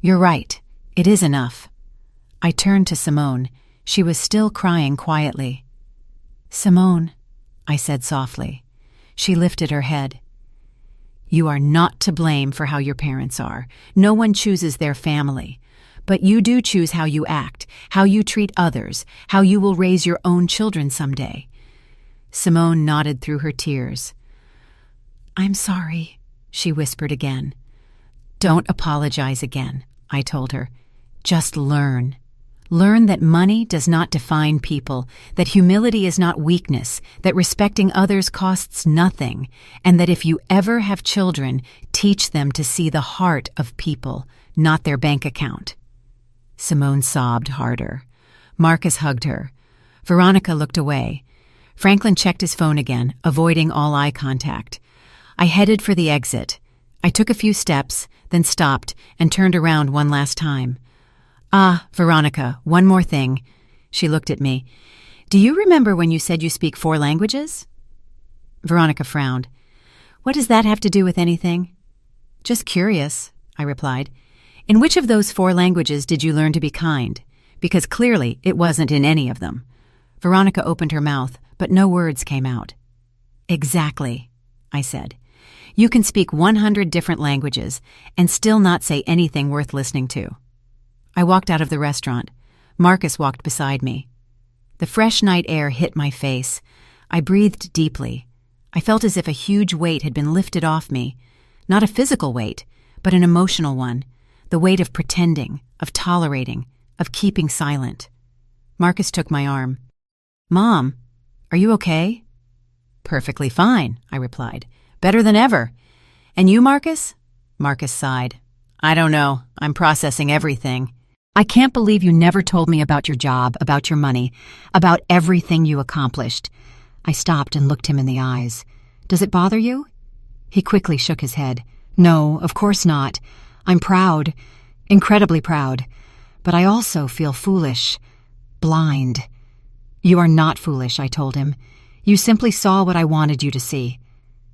"You're right. It is enough." I turned to Simone. She was still crying quietly. "Simone," I said softly. She lifted her head. "You are not to blame for how your parents are. No one chooses their family. But you do choose how you act, how you treat others, how you will raise your own children someday." Simone nodded through her tears. "I'm sorry," she whispered again. "Don't apologize again," I told her. "Just learn. Learn that money does not define people, that humility is not weakness, that respecting others costs nothing, and that if you ever have children, teach them to see the heart of people, not their bank account." Simone sobbed harder. Marcus hugged her. Veronica looked away. Franklin checked his phone again, avoiding all eye contact. I headed for the exit. I took a few steps, then stopped and turned around one last time. "Ah, Veronica, one more thing." She looked at me. "Do you remember when you said you speak 4 languages?" Veronica frowned. "What does that have to do with anything?" "Just curious," I replied. "In which of those 4 languages did you learn to be kind? Because clearly it wasn't in any of them." Veronica opened her mouth, but no words came out. "Exactly," I said. "You can speak 100 different languages and still not say anything worth listening to." I walked out of the restaurant. Marcus walked beside me. The fresh night air hit my face. I breathed deeply. I felt as if a huge weight had been lifted off me. Not a physical weight, but an emotional one. The weight of pretending, of tolerating, of keeping silent. Marcus took my arm. "Mom, are you okay?" "Perfectly fine," I replied. "Better than ever. And you, Marcus?" Marcus sighed. "I don't know. I'm processing everything." "I can't believe you never told me about your job, about your money, about everything you accomplished." I stopped and looked him in the eyes. "Does it bother you?" He quickly shook his head. "No, of course not. I'm proud, incredibly proud. But I also feel foolish, blind." "You are not foolish," I told him. "You simply saw what I wanted you to see.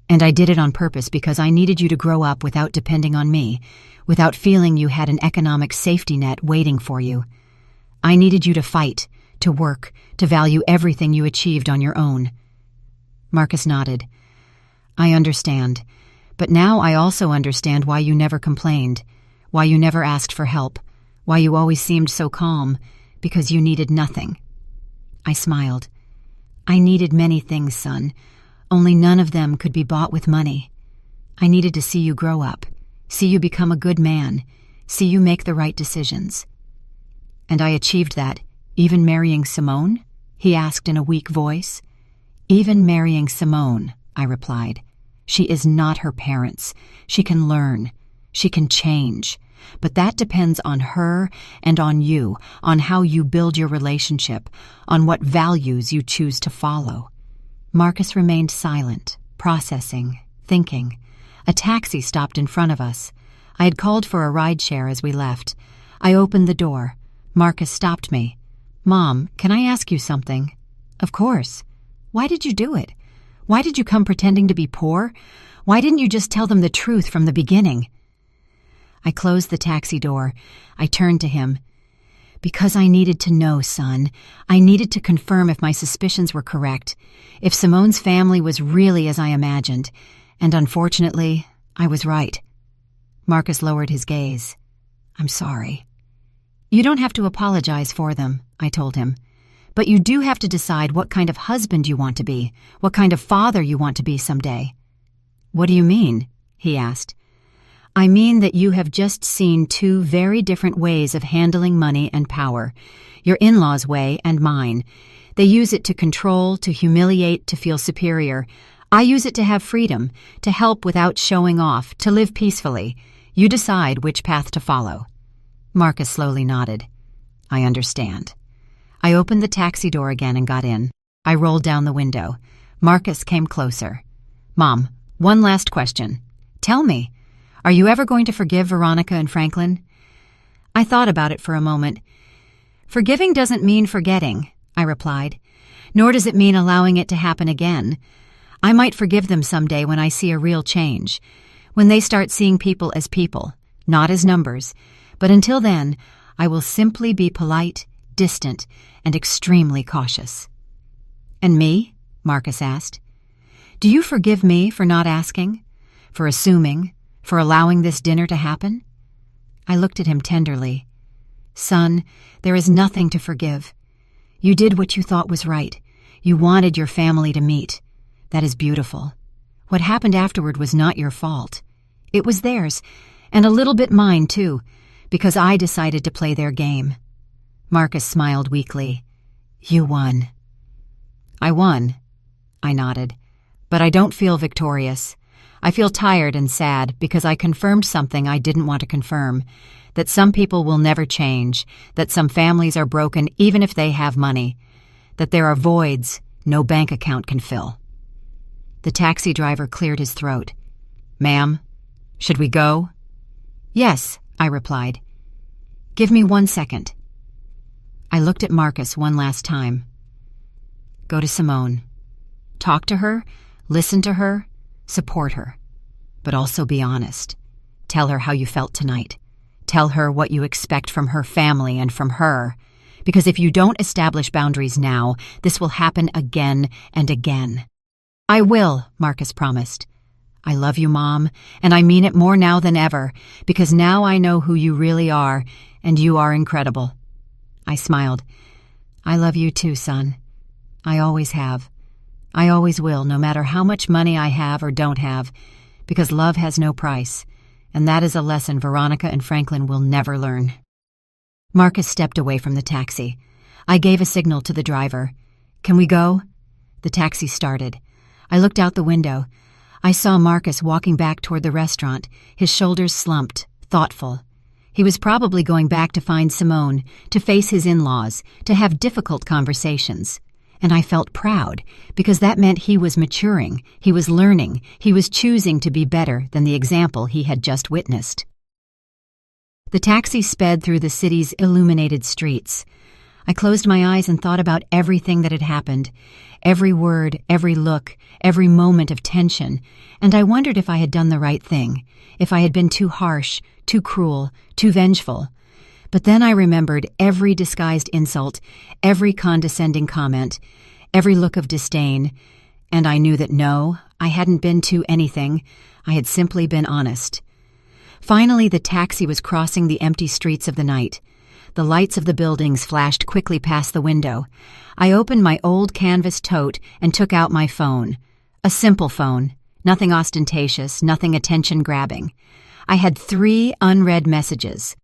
And I did it on purpose because I needed you to grow up without depending on me, without feeling you had an economic safety net waiting for you. I needed you to fight, to work, to value everything you achieved on your own." Marcus nodded. "I understand. But now I also understand why you never complained, why you never asked for help, why you always seemed so calm, because you needed nothing." I smiled. "I needed many things, son. Only none of them could be bought with money. I needed to see you grow up, see you become a good man, see you make the right decisions." "And I achieved that, even marrying Simone?" he asked in a weak voice. "Even marrying Simone," I replied. "She is not her parents. She can learn. She can change. But that depends on her and on you, on how you build your relationship, on what values you choose to follow." Marcus remained silent, processing, thinking. A taxi stopped in front of us. I had called for a rideshare as we left. I opened the door. Marcus stopped me. "Mom, can I ask you something?" "Of course." "Why did you do it? Why did you come pretending to be poor? Why didn't you just tell them the truth from the beginning?" I closed the taxi door. I turned to him. "Because I needed to know, son. I needed to confirm if my suspicions were correct, if Simone's family was really as I imagined. And unfortunately, I was right." Marcus lowered his gaze. "I'm sorry." You don't have to apologize for them, I told him. But you do have to decide what kind of husband you want to be, what kind of father you want to be someday. What do you mean? He asked. I mean that you have just seen two very different ways of handling money and power, your in-laws' way and mine. They use it to control, to humiliate, to feel superior. I use it to have freedom, to help without showing off, to live peacefully. You decide which path to follow. Marcus slowly nodded. I understand. I opened the taxi door again and got in. I rolled down the window. Marcus came closer. Mom, one last question. Tell me, are you ever going to forgive Veronica and Franklin? I thought about it for a moment. Forgiving doesn't mean forgetting, I replied, nor does it mean allowing it to happen again. I might forgive them someday when I see a real change, when they start seeing people as people, not as numbers, but until then, I will simply be polite, distant, and extremely cautious. And me? Marcus asked. Do you forgive me for not asking, for assuming, for allowing this dinner to happen? I looked at him tenderly. Son, there is nothing to forgive. You did what you thought was right. You wanted your family to meet. That is beautiful. What happened afterward was not your fault. It was theirs, and a little bit mine, too, because I decided to play their game. Marcus smiled weakly. You won. I won, I nodded, but I don't feel victorious. I feel tired and sad because I confirmed something I didn't want to confirm, that some people will never change, that some families are broken even if they have money, that there are voids no bank account can fill. The taxi driver cleared his throat. Ma'am, should we go? Yes, I replied. Give me 1 second. I looked at Marcus one last time. Go to Simone. Talk to her, listen to her, support her. But also be honest. Tell her how you felt tonight. Tell her what you expect from her family and from her. Because if you don't establish boundaries now, this will happen again and again. I will, Marcus promised. I love you, Mom, and I mean it more now than ever, because now I know who you really are, and you are incredible. I smiled. I love you too, son. I always have. I always will, no matter how much money I have or don't have, because love has no price, and that is a lesson Veronica and Franklin will never learn. Marcus stepped away from the taxi. I gave a signal to the driver. Can we go? The taxi started. I looked out the window. I saw Marcus walking back toward the restaurant, his shoulders slumped, thoughtful. He was probably going back to find Simone, to face his in-laws, to have difficult conversations. And I felt proud, because that meant he was maturing, he was learning, he was choosing to be better than the example he had just witnessed. The taxi sped through the city's illuminated streets. I closed my eyes and thought about everything that had happened, every word, every look, every moment of tension, and I wondered if I had done the right thing, if I had been too harsh, too cruel, too vengeful. But then I remembered every disguised insult, every condescending comment, every look of disdain, and I knew that no, I hadn't been too anything, I had simply been honest. Finally, the taxi was crossing the empty streets of the night. The lights of the buildings flashed quickly past the window. I opened my old canvas tote and took out my phone. A simple phone, nothing ostentatious, nothing attention-grabbing. I had 3 unread messages.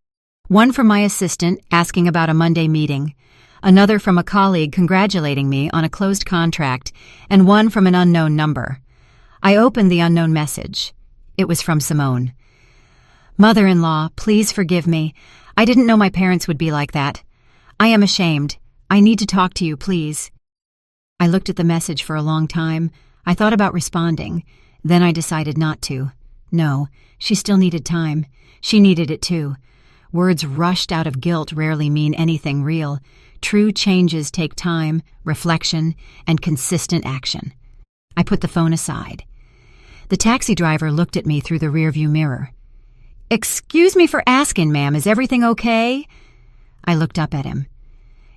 One from my assistant asking about a Monday meeting, another from a colleague congratulating me on a closed contract, and one from an unknown number. I opened the unknown message. It was from Simone. Mother-in-law, please forgive me. I didn't know my parents would be like that. I am ashamed. I need to talk to you, please. I looked at the message for a long time. I thought about responding. Then I decided not to. No, she still needed time. She needed it too. Words rushed out of guilt rarely mean anything real. True changes take time, reflection, and consistent action. I put the phone aside. The taxi driver looked at me through the rearview mirror. Excuse me for asking, ma'am, is everything okay? I looked up at him.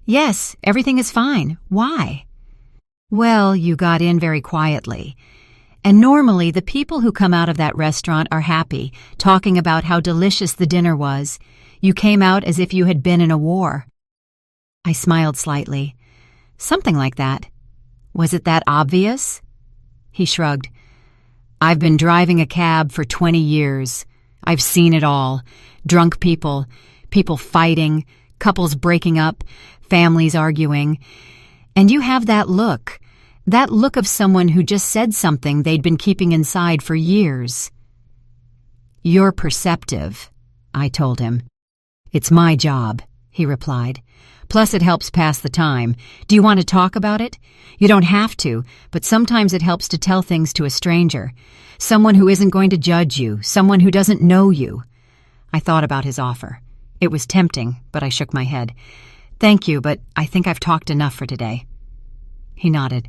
Yes, everything is fine. Why? Well, you got in very quietly. And normally the people who come out of that restaurant are happy, talking about how delicious the dinner was. You came out as if you had been in a war. I smiled slightly. Something like that. Was it that obvious? He shrugged. I've been driving a cab for 20 years. I've seen it all. Drunk people, people fighting, couples breaking up, families arguing. And you have that look of someone who just said something they'd been keeping inside for years. You're perceptive, I told him. It's my job, he replied. Plus it helps pass the time. Do you want to talk about it? You don't have to, but sometimes it helps to tell things to a stranger. Someone who isn't going to judge you, someone who doesn't know you. I thought about his offer. It was tempting, but I shook my head. Thank you, but I think I've talked enough for today. He nodded.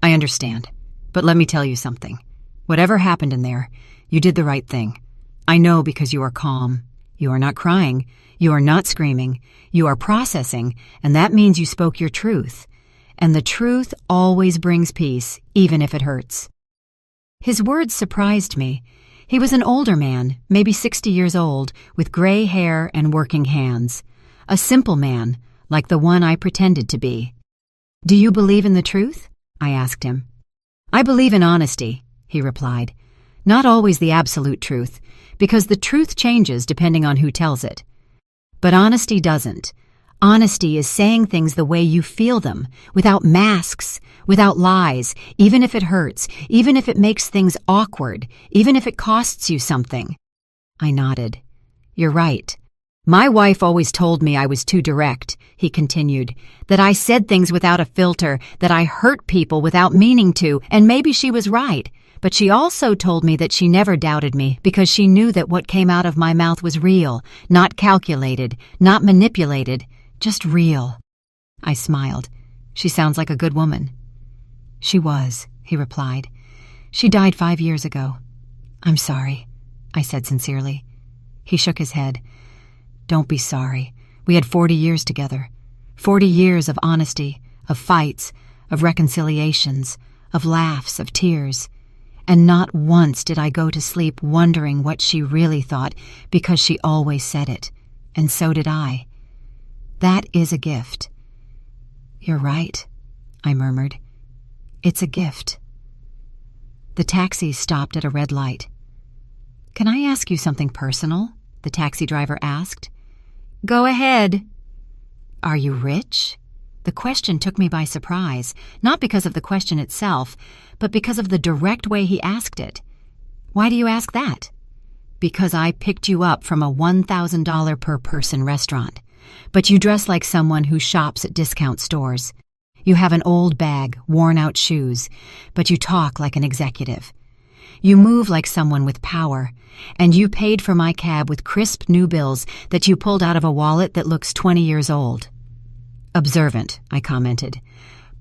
I understand, but let me tell you something. Whatever happened in there, you did the right thing. I know because you are calm. You are not crying. You are not screaming. You are processing, and that means you spoke your truth. And the truth always brings peace, even if it hurts. His words surprised me. He was an older man, maybe 60 years old, with gray hair and working hands. A simple man, like the one I pretended to be. Do you believe in the truth? I asked him. I believe in honesty, he replied. Not always the absolute truth, because the truth changes depending on who tells it. But honesty doesn't. Honesty is saying things the way you feel them, without masks, without lies, even if it hurts, even if it makes things awkward, even if it costs you something. I nodded. You're right. My wife always told me I was too direct, he continued, that I said things without a filter, that I hurt people without meaning to, and maybe she was right. But she also told me that she never doubted me because she knew that what came out of my mouth was real, not calculated, not manipulated, just real. I smiled. She sounds like a good woman. She was, he replied. She died 5 years ago. I'm sorry, I said sincerely. He shook his head. Don't be sorry. We had 40 years together. 40 years of honesty, of fights, of reconciliations, of laughs, of tears. And not once did I go to sleep wondering what she really thought, because she always said it. And so did I. That is a gift. You're right, I murmured. It's a gift. The taxi stopped at a red light. Can I ask you something personal? The taxi driver asked. Go ahead. Are you rich? The question took me by surprise, not because of the question itself, but because of the direct way he asked it. Why do you ask that? Because I picked you up from a $1,000 per person restaurant, but you dress like someone who shops at discount stores. You have an old bag, worn-out shoes, but you talk like an executive. You move like someone with power, and you paid for my cab with crisp new bills that you pulled out of a wallet that looks 20 years old. Observant, I commented.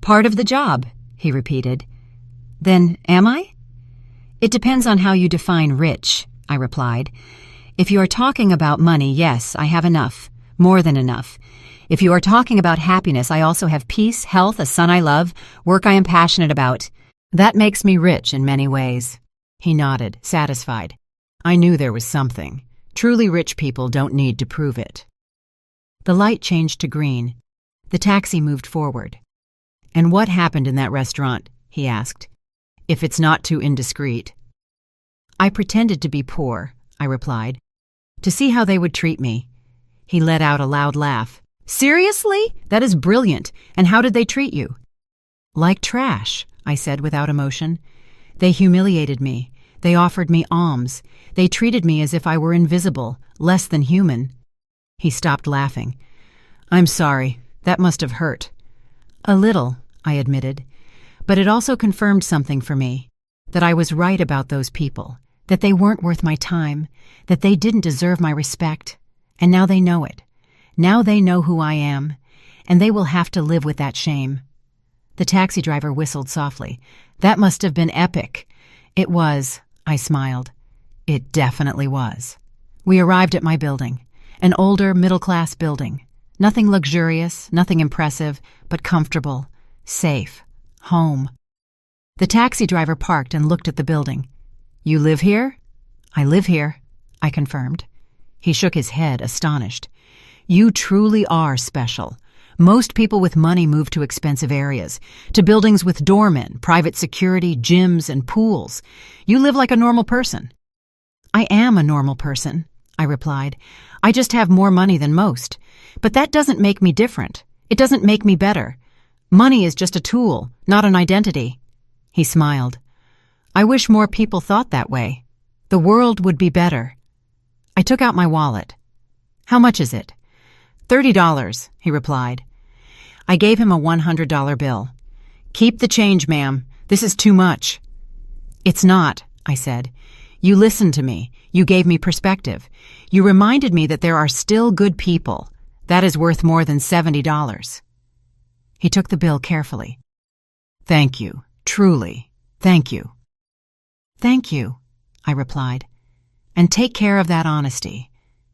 Part of the job, he repeated. Then am I? It depends on how you define rich, I replied. If you are talking about money, yes, I have enough. More than enough. If you are talking about happiness, I also have peace, health, a son I love, work I am passionate about. That makes me rich in many ways. He nodded, satisfied. I knew there was something. Truly rich people don't need to prove it. The light changed to green. The taxi moved forward. And what happened in that restaurant? He asked. If it's not too indiscreet. I pretended to be poor, I replied, to see how they would treat me. He let out a loud laugh. Seriously? That is brilliant. And how did they treat you? Like trash, I said without emotion. They humiliated me. They offered me alms. They treated me as if I were invisible, less than human. He stopped laughing. I'm sorry. That must have hurt. A little, I admitted. But it also confirmed something for me. That I was right about those people. That they weren't worth my time. That they didn't deserve my respect. And now they know it. Now they know who I am. And they will have to live with that shame. The taxi driver whistled softly. That must have been epic. It was, I smiled. It definitely was. We arrived at my building. An older, middle-class building. Nothing luxurious, nothing impressive, but comfortable, safe, home. The taxi driver parked and looked at the building. "You live here?" "I live here," I confirmed. He shook his head, astonished. "You truly are special. Most people with money move to expensive areas, to buildings with doormen, private security, gyms, and pools. You live like a normal person." "I am a normal person," I replied. "I just have more money than most. But that doesn't make me different. It doesn't make me better. Money is just a tool, not an identity." He smiled. "I wish more people thought that way. The world would be better." I took out my wallet. "How much is it?" $30, he replied. I gave him a $100 bill. "Keep the change, ma'am. This is too much." "It's not," I said. "You listened to me. You gave me perspective. You reminded me that there are still good people. That is worth more than $70. He took the bill carefully. "Thank you. Truly. Thank you." "Thank you," I replied. "And take care of that honesty.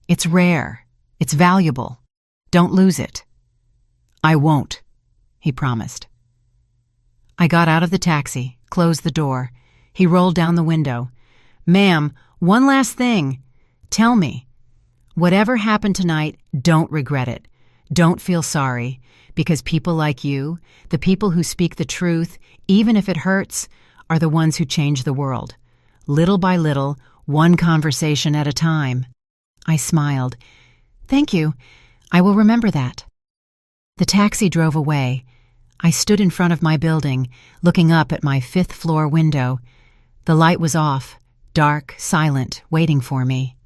It's rare. It's valuable. Don't lose it." "I won't," he promised. I got out of the taxi, closed the door. He rolled down the window. "Ma'am, one last thing. Tell me. Whatever happened tonight, don't regret it. Don't feel sorry, because people like you, the people who speak the truth, even if it hurts, are the ones who change the world. Little by little, one conversation at a time." I smiled. "Thank you. I will remember that." The taxi drove away. I stood in front of my building, looking up at my 5th-floor window. The light was off, dark, silent, waiting for me.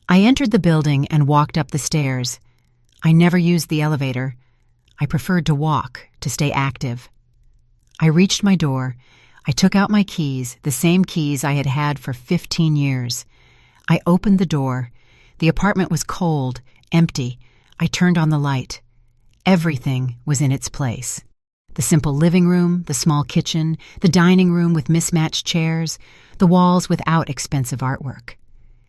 I entered the building and walked up the stairs. I never used the elevator. I preferred to walk, to stay active. I reached my door. I took out my keys, the same keys I had had for 15 years. I opened the door. The apartment was cold, empty. I turned on the light. Everything was in its place. The simple living room, the small kitchen, the dining room with mismatched chairs, the walls without expensive artwork.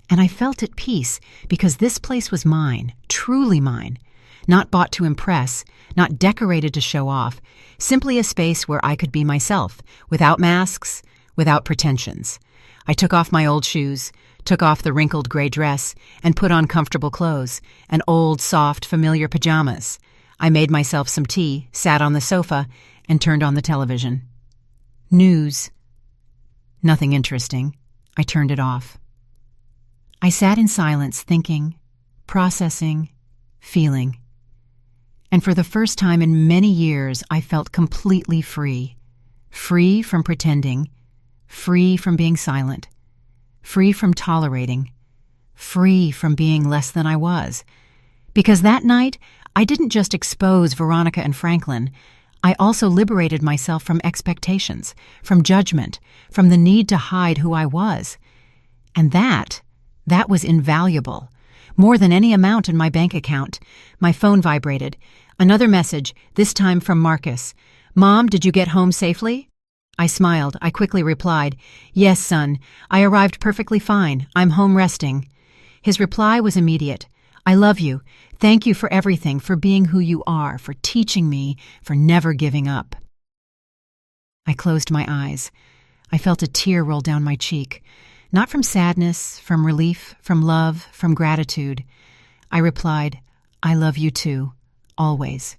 And I felt at peace because this place was mine, truly mine, not bought to impress, not decorated to show off, simply a space where I could be myself, without masks, without pretensions. I took off my old shoes, took off the wrinkled gray dress, and put on comfortable clothes, and old, soft, familiar pajamas. I made myself some tea, sat on the sofa, and turned on the television. News. Nothing interesting. I turned it off. I sat in silence, thinking, processing, feeling. And for the first time in many years, I felt completely free. Free from pretending, free from being silent, free from tolerating, free from being less than I was. Because that night, I didn't just expose Veronica and Franklin. I also liberated myself from expectations, from judgment, from the need to hide who I was. And that was invaluable. More than any amount in my bank account. My phone vibrated. Another message, this time from Marcus. "Mom, did you get home safely?" I smiled. I quickly replied, "Yes, son. I arrived perfectly fine. I'm home resting." His reply was immediate. "I love you. Thank you for everything, for being who you are, for teaching me, for never giving up." I closed my eyes. I felt a tear roll down my cheek. Not from sadness, from relief, from love, from gratitude. I replied, "I love you too, always."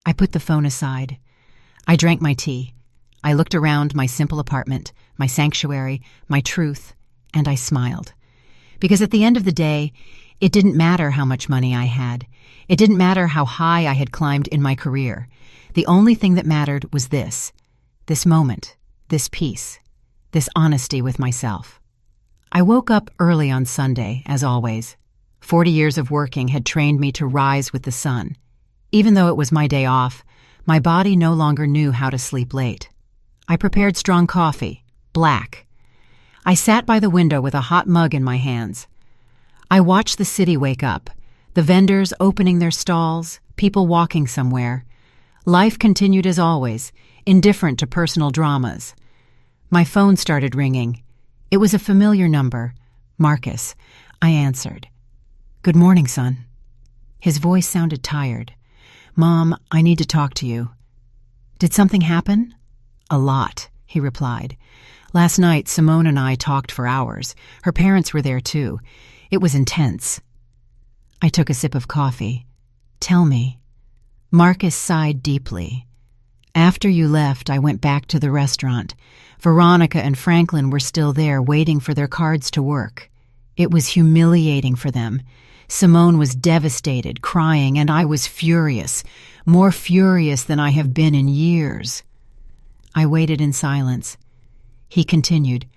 I put the phone aside. I drank my tea. I looked around my simple apartment, my sanctuary, my truth, and I smiled. Because at the end of the day, it didn't matter how much money I had. It didn't matter how high I had climbed in my career. The only thing that mattered was this moment, this peace, this honesty with myself. I woke up early on Sunday, as always. 40 years of working had trained me to rise with the sun. Even though it was my day off, my body no longer knew how to sleep late. I prepared strong coffee, black. I sat by the window with a hot mug in my hands. I watched the city wake up, the vendors opening their stalls, people walking somewhere. Life continued as always, indifferent to personal dramas. My phone started ringing. It was a familiar number, Marcus. I answered. "Good morning, son." His voice sounded tired. "Mom, I need to talk to you." "Did something happen?" A lot, he replied. Last night, Simone and I talked for hours. Her parents were there too. It was intense. I took a sip of coffee. Tell me. Marcus sighed deeply. After you left, I went back to the restaurant. Veronica and Franklin were still there, waiting for their cards to work. It was humiliating for them. Simone was devastated, crying, and I was furious, more furious than I have been in years. I waited in silence. He continued,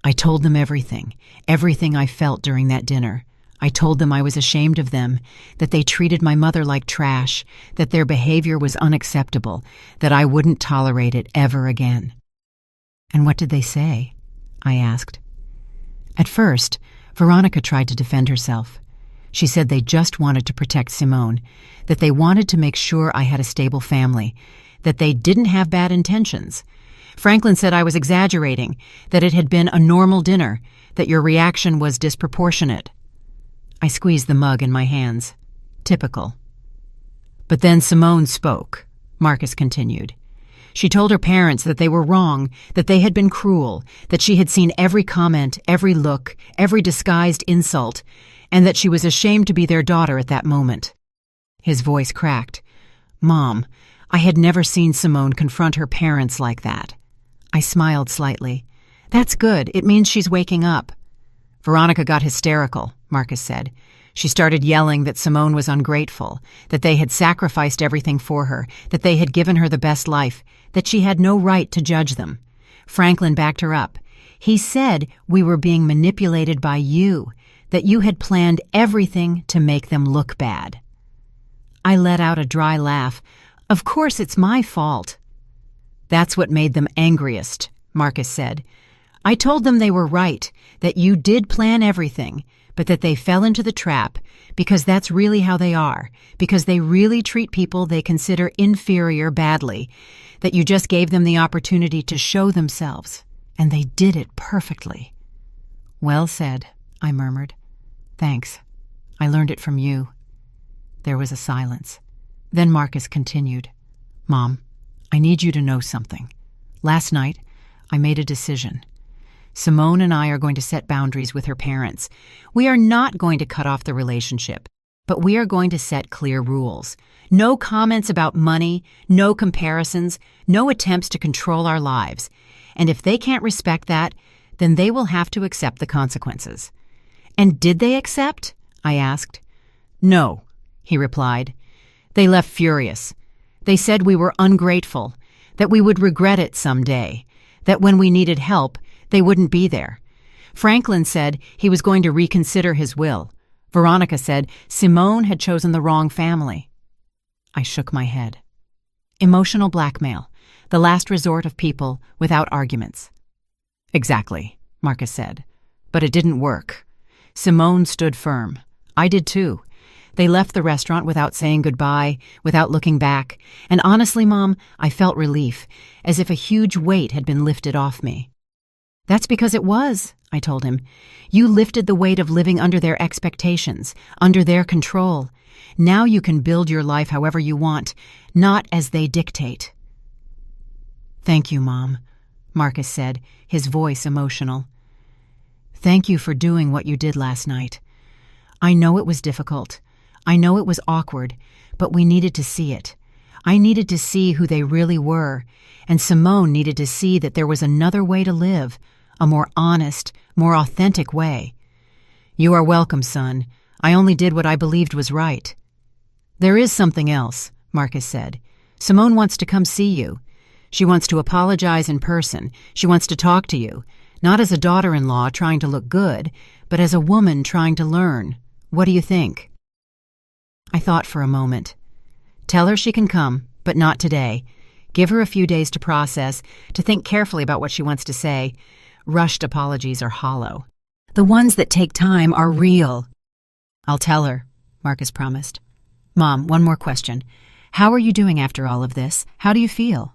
I told them everything I felt during that dinner. I told them I was ashamed of them, that they treated my mother like trash, that their behavior was unacceptable, that I wouldn't tolerate it ever again. And what did they say? I asked. At first, Veronica tried to defend herself. She said they just wanted to protect Simone, that they wanted to make sure I had a stable family, that they didn't have bad intentions. Franklin said I was exaggerating, that it had been a normal dinner, that your reaction was disproportionate. I squeezed the mug in my hands. Typical. But then Simone spoke, Marcus continued. She told her parents that they were wrong, that they had been cruel, that she had seen every comment, every look, every disguised insult, and that she was ashamed to be their daughter at that moment. His voice cracked. Mom, I had never seen Simone confront her parents like that. I smiled slightly. That's good. It means she's waking up. Veronica got hysterical, Marcus said. She started yelling that Simone was ungrateful, that they had sacrificed everything for her, that they had given her the best life, that she had no right to judge them. Franklin backed her up. He said we were being manipulated by you, that you had planned everything to make them look bad. I let out a dry laugh. Of course it's my fault. That's what made them angriest, Marcus said. I told them they were right, that you did plan everything, but that they fell into the trap because that's really how they are, because they really treat people they consider inferior badly, that you just gave them the opportunity to show themselves, and they did it perfectly. Well said, I murmured. Thanks. I learned it from you. There was a silence. Then Marcus continued. Mom, I need you to know something. Last night, I made a decision. Simone and I are going to set boundaries with her parents. We are not going to cut off the relationship, but we are going to set clear rules. No comments about money, no comparisons, no attempts to control our lives. And if they can't respect that, then they will have to accept the consequences. And did they accept? I asked. No, he replied. They left furious. They said we were ungrateful, that we would regret it someday, that when we needed help, they wouldn't be there. Franklin said he was going to reconsider his will. Veronica said Simone had chosen the wrong family. I shook my head. Emotional blackmail, the last resort of people without arguments. Exactly, Marcus said. But it didn't work. Simone stood firm. I did too. They left the restaurant without saying goodbye, without looking back. And honestly, Mom, I felt relief, as if a huge weight had been lifted off me. That's because it was, I told him. You lifted the weight of living under their expectations, under their control. Now you can build your life however you want, not as they dictate. Thank you, Mom, Marcus said, his voice emotional. Thank you for doing what you did last night. I know it was difficult. I know it was awkward, but we needed to see it. I needed to see who they really were, and Simone needed to see that there was another way to live, a more honest, more authentic way. You are welcome, son. I only did what I believed was right. There is something else, Marcus said. Simone wants to come see you. She wants to apologize in person. She wants to talk to you, not as a daughter-in-law trying to look good, but as a woman trying to learn. What do you think? I thought for a moment. Tell her she can come, but not today. Give her a few days to process, to think carefully about what she wants to say. Rushed apologies are hollow. The ones that take time are real. I'll tell her, Marcus promised. Mom, one more question. How are you doing after all of this? How do you feel?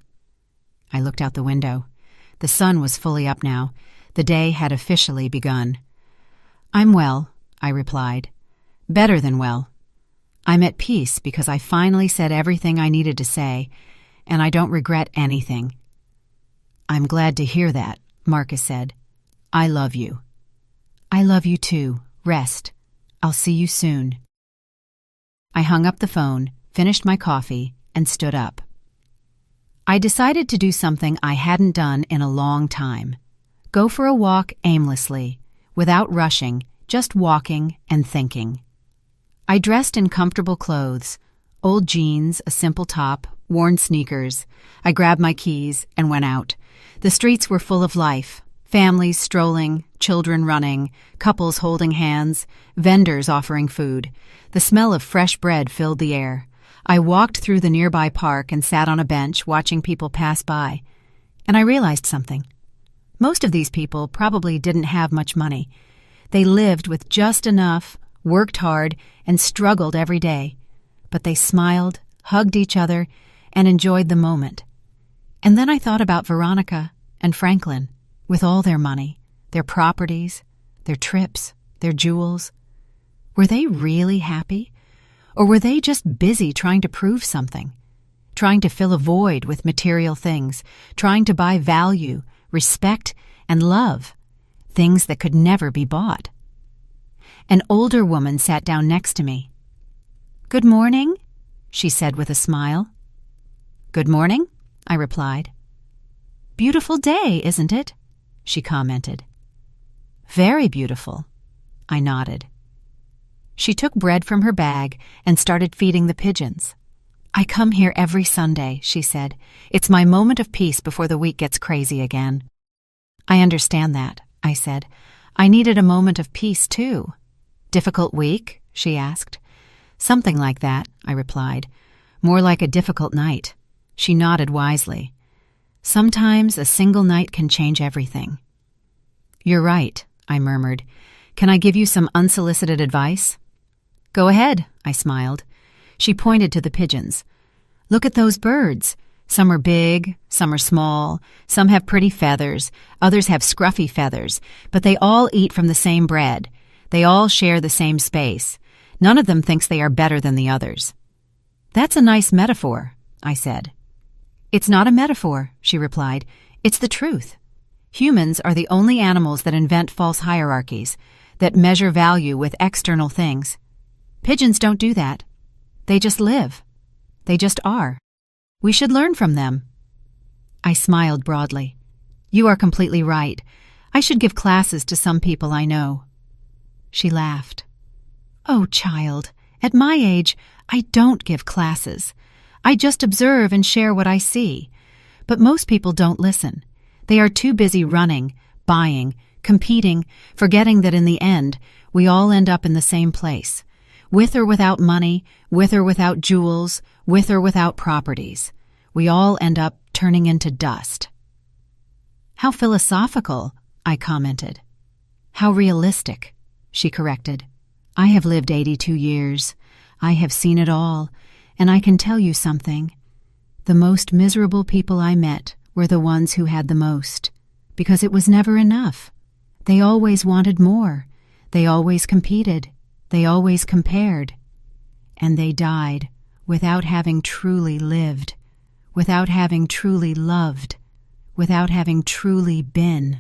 I looked out the window. The sun was fully up now. The day had officially begun. I'm well, I replied. Better than well. I'm at peace because I finally said everything I needed to say, and I don't regret anything. I'm glad to hear that, Marcus said. I love you. I love you too. Rest. I'll see you soon. I hung up the phone, finished my coffee, and stood up. I decided to do something I hadn't done in a long time. Go for a walk aimlessly, without rushing, just walking and thinking. I dressed in comfortable clothes, old jeans, a simple top, worn sneakers. I grabbed my keys and went out. The streets were full of life. Families strolling, children running, couples holding hands, vendors offering food. The smell of fresh bread filled the air. I walked through the nearby park and sat on a bench watching people pass by. And I realized something. Most of these people probably didn't have much money. They lived with just enough, worked hard, and struggled every day. But they smiled, hugged each other, and enjoyed the moment. And then I thought about Veronica and Franklin, with all their money, their properties, their trips, their jewels. Were they really happy? Or were they just busy trying to prove something? Trying to fill a void with material things, trying to buy value, respect, and love, things that could never be bought. An older woman sat down next to me. "Good morning," she said with a smile. "Good morning," I replied. "Beautiful day, isn't it?" she commented. "Very beautiful," I nodded. She took bread from her bag and started feeding the pigeons. "I come here every Sunday," she said. "It's my moment of peace before the week gets crazy again." "I understand that," I said. "I needed a moment of peace, too." "Difficult week?" she asked. "Something like that," I replied. "More like a difficult night." She nodded wisely. "Sometimes a single night can change everything." "You're right," I murmured. "Can I give you some unsolicited advice?" "Go ahead," I smiled. She pointed to the pigeons. "Look at those birds. Some are big, some are small, some have pretty feathers, others have scruffy feathers, but they all eat from the same bread. They all share the same space. None of them thinks they are better than the others." "That's a nice metaphor," I said. "It's not a metaphor," she replied. "It's the truth. Humans are the only animals that invent false hierarchies, that measure value with external things. Pigeons don't do that. They just live. They just are. We should learn from them." I smiled broadly. "You are completely right. I should give classes to some people I know." She laughed. "Oh, child, at my age, I don't give classes. I just observe and share what I see. But most people don't listen. They are too busy running, buying, competing, forgetting that in the end, we all end up in the same place. With or without money, with or without jewels, with or without properties. We all end up turning into dust." "How philosophical," I commented. "How realistic," she corrected. "I have lived 82 years. I have seen it all, and I can tell you something. The most miserable people I met were the ones who had the most, because it was never enough. They always wanted more. They always competed. They always compared. And they died without having truly lived, without having truly loved, without having truly been."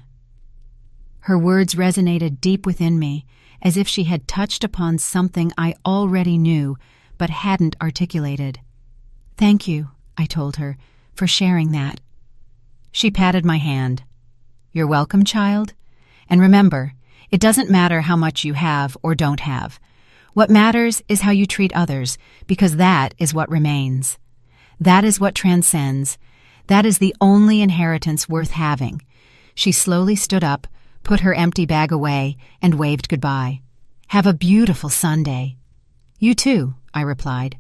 Her words resonated deep within me, as if she had touched upon something I already knew but hadn't articulated. "Thank you," I told her, "for sharing that." She patted my hand. "You're welcome, child. And remember, it doesn't matter how much you have or don't have. What matters is how you treat others, because that is what remains. That is what transcends. That is the only inheritance worth having." She slowly stood up, put her empty bag away, and waved goodbye. "Have a beautiful Sunday." "You too," I replied.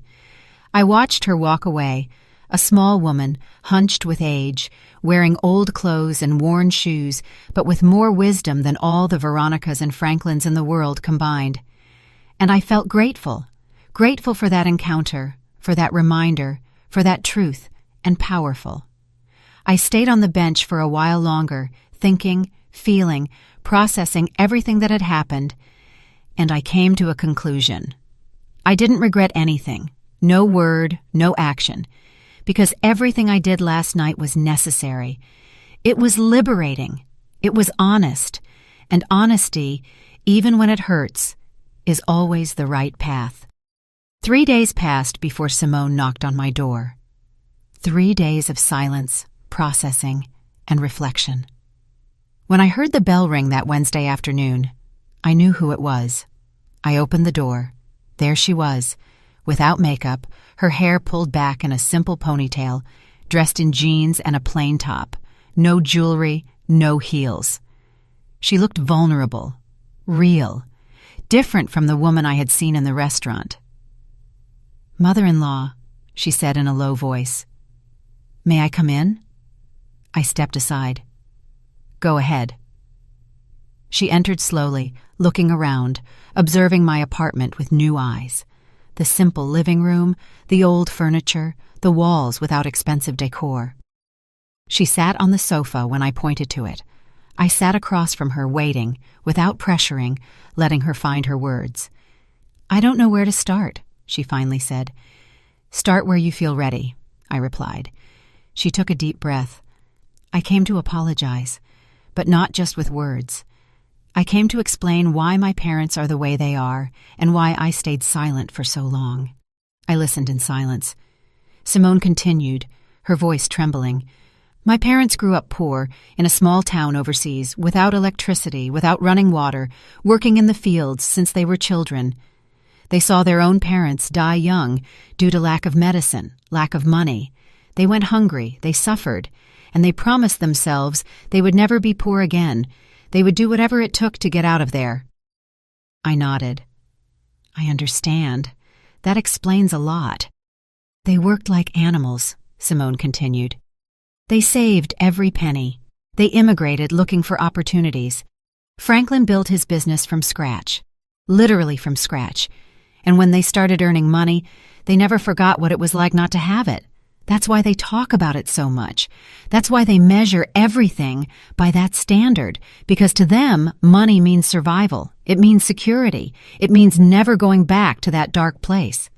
I watched her walk away, a small woman, hunched with age, wearing old clothes and worn shoes, but with more wisdom than all the Veronicas and Franklins in the world combined. And I felt grateful for that encounter, for that reminder, for that truth, and powerful. I stayed on the bench for a while longer, thinking, feeling, processing everything that had happened, and I came to a conclusion. I didn't regret anything, no word, no action, because everything I did last night was necessary. It was liberating. It was honest. And honesty, even when it hurts, is always the right path. 3 days passed before Simone knocked on my door. 3 days of silence, processing, and reflection. When I heard the bell ring that Wednesday afternoon, I knew who it was. I opened the door. There she was, without makeup, her hair pulled back in a simple ponytail, dressed in jeans and a plain top. No jewelry, no heels. She looked vulnerable, real, different from the woman I had seen in the restaurant. "Mother-in-law," she said in a low voice. "May I come in?" I stepped aside. "Go ahead." She entered slowly, looking around, observing my apartment with new eyes. The simple living room, the old furniture, the walls without expensive decor. She sat on the sofa when I pointed to it. I sat across from her, waiting, without pressuring, letting her find her words. "I don't know where to start," she finally said. "Start where you feel ready," I replied. She took a deep breath. "I came to apologize, but not just with words. I came to explain why my parents are the way they are and why I stayed silent for so long." I listened in silence. Simone continued, her voice trembling. "My parents grew up poor, in a small town overseas, without electricity, without running water, working in the fields since they were children. They saw their own parents die young due to lack of medicine, lack of money. They went hungry, they suffered, and they promised themselves they would never be poor again. They would do whatever it took to get out of there." I nodded. "I understand. That explains a lot." "They worked like animals," Simone continued. "They saved every penny. They immigrated looking for opportunities. Franklin built his business from scratch, literally from scratch. And when they started earning money, they never forgot what it was like not to have it. That's why they talk about it so much. That's why they measure everything by that standard, because to them, money means survival. It means security. It means never going back to that dark place."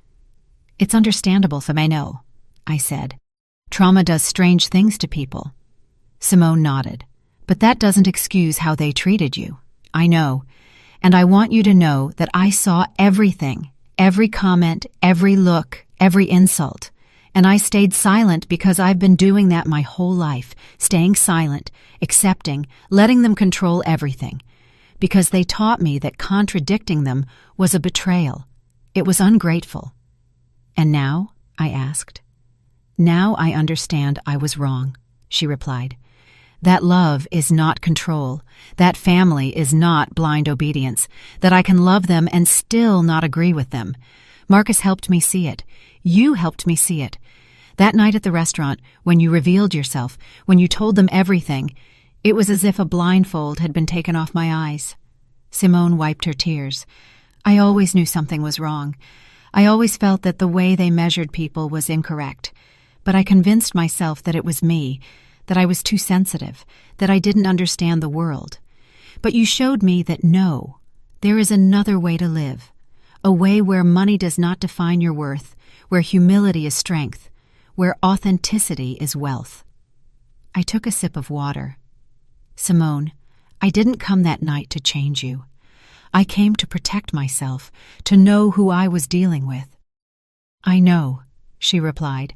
"It's understandable, Femeno," I said. "Trauma does strange things to people." Simone nodded. "But that doesn't excuse how they treated you. I know. And I want you to know that I saw everything, every comment, every look, every insult. And I stayed silent because I've been doing that my whole life, staying silent, accepting, letting them control everything. Because they taught me that contradicting them was a betrayal. It was ungrateful." "And now?" I asked. "Now I understand I was wrong," she replied. "That love is not control. That family is not blind obedience. That I can love them and still not agree with them. Marcus helped me see it. You helped me see it. That night at the restaurant, when you revealed yourself, when you told them everything, it was as if a blindfold had been taken off my eyes." Simone wiped her tears. "I always knew something was wrong. I always felt that the way they measured people was incorrect. But I convinced myself that it was me, that I was too sensitive, that I didn't understand the world. But you showed me that no, there is another way to live. A way where money does not define your worth, where humility is strength, where authenticity is wealth." I took a sip of water. "Simone, I didn't come that night to change you. I came to protect myself, to know who I was dealing with." "I know," she replied,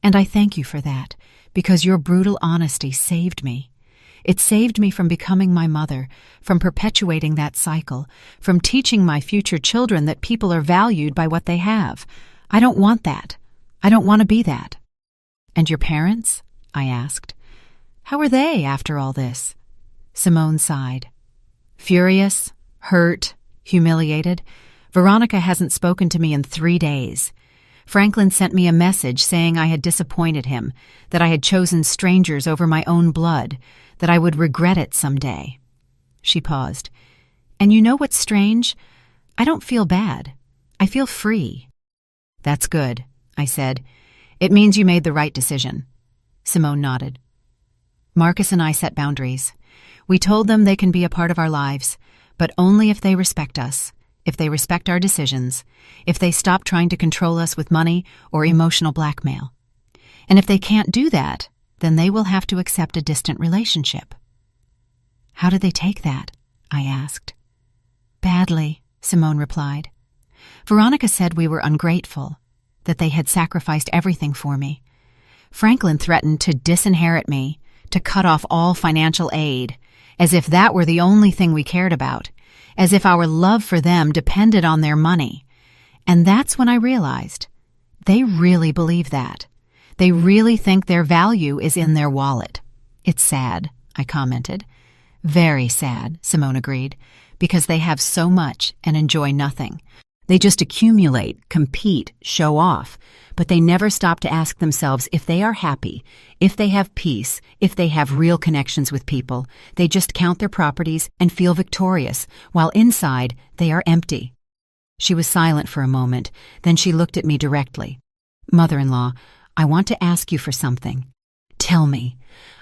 "and I thank you for that, because your brutal honesty saved me. It saved me from becoming my mother, from perpetuating that cycle, from teaching my future children that people are valued by what they have. I don't want that. I don't want to be that." "And your parents?" I asked. "How are they after all this?" Simone sighed. "Furious, hurt, humiliated. Veronica hasn't spoken to me in 3 days. Franklin sent me a message saying I had disappointed him, that I had chosen strangers over my own blood, that I would regret it someday." She paused. "And you know what's strange? I don't feel bad. I feel free." "That's good," I said. "It means you made the right decision." Simone nodded. "Marcus and I set boundaries. We told them they can be a part of our lives, but only if they respect us, if they respect our decisions, if they stop trying to control us with money or emotional blackmail. And if they can't do that, then they will have to accept a distant relationship." "How did they take that?" I asked. "Badly," Simone replied. "Veronica said we were ungrateful, that they had sacrificed everything for me. Franklin threatened to disinherit me, to cut off all financial aid, as if that were the only thing we cared about, as if our love for them depended on their money. And that's when I realized they really believe that. They really think their value is in their wallet." "It's sad," I commented. "Very sad," Simone agreed, "because they have so much and enjoy nothing. They just accumulate, compete, show off, but they never stop to ask themselves if they are happy, if they have peace, if they have real connections with people. They just count their properties and feel victorious, while inside they are empty." She was silent for a moment, then she looked at me directly. "Mother-in-law, I want to ask you for something. Tell me.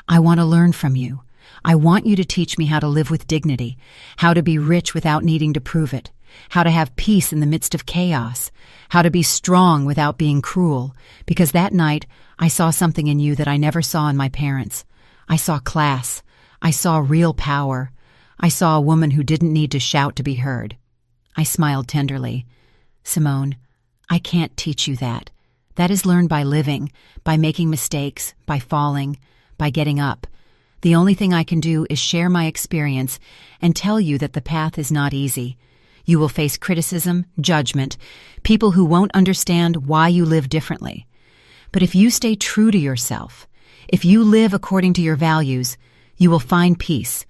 I want to learn from you. I want you to teach me how to live with dignity, how to be rich without needing to prove it, how to have peace in the midst of chaos, how to be strong without being cruel, because that night I saw something in you that I never saw in my parents. I saw class. I saw real power. I saw a woman who didn't need to shout to be heard." I smiled tenderly. "Simone, I can't teach you that. That is learned by living, by making mistakes, by falling, by getting up. The only thing I can do is share my experience and tell you that the path is not easy. You will face criticism, judgment, people who won't understand why you live differently. But if you stay true to yourself, if you live according to your values, you will find peace,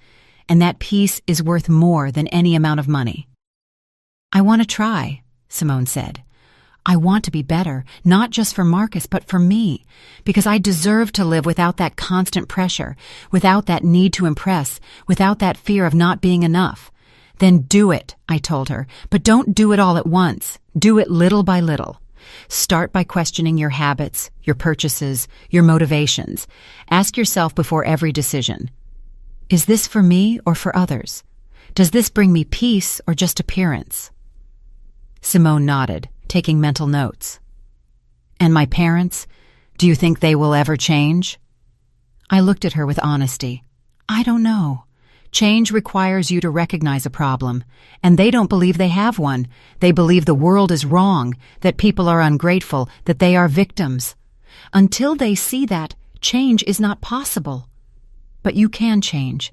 and that peace is worth more than any amount of money." "I want to try," Simone said. "I want to be better, not just for Marcus, but for me, because I deserve to live without that constant pressure, without that need to impress, without that fear of not being enough." "Then do it," I told her, "but don't do it all at once. Do it little by little. Start by questioning your habits, your purchases, your motivations. Ask yourself before every decision, is this for me or for others? Does this bring me peace or just appearance?" Simone nodded, taking mental notes. "And my parents? Do you think they will ever change?" I looked at her with honesty. "I don't know. Change requires you to recognize a problem, and they don't believe they have one. They believe the world is wrong, that people are ungrateful, that they are victims. Until they see that, change is not possible. But you can change.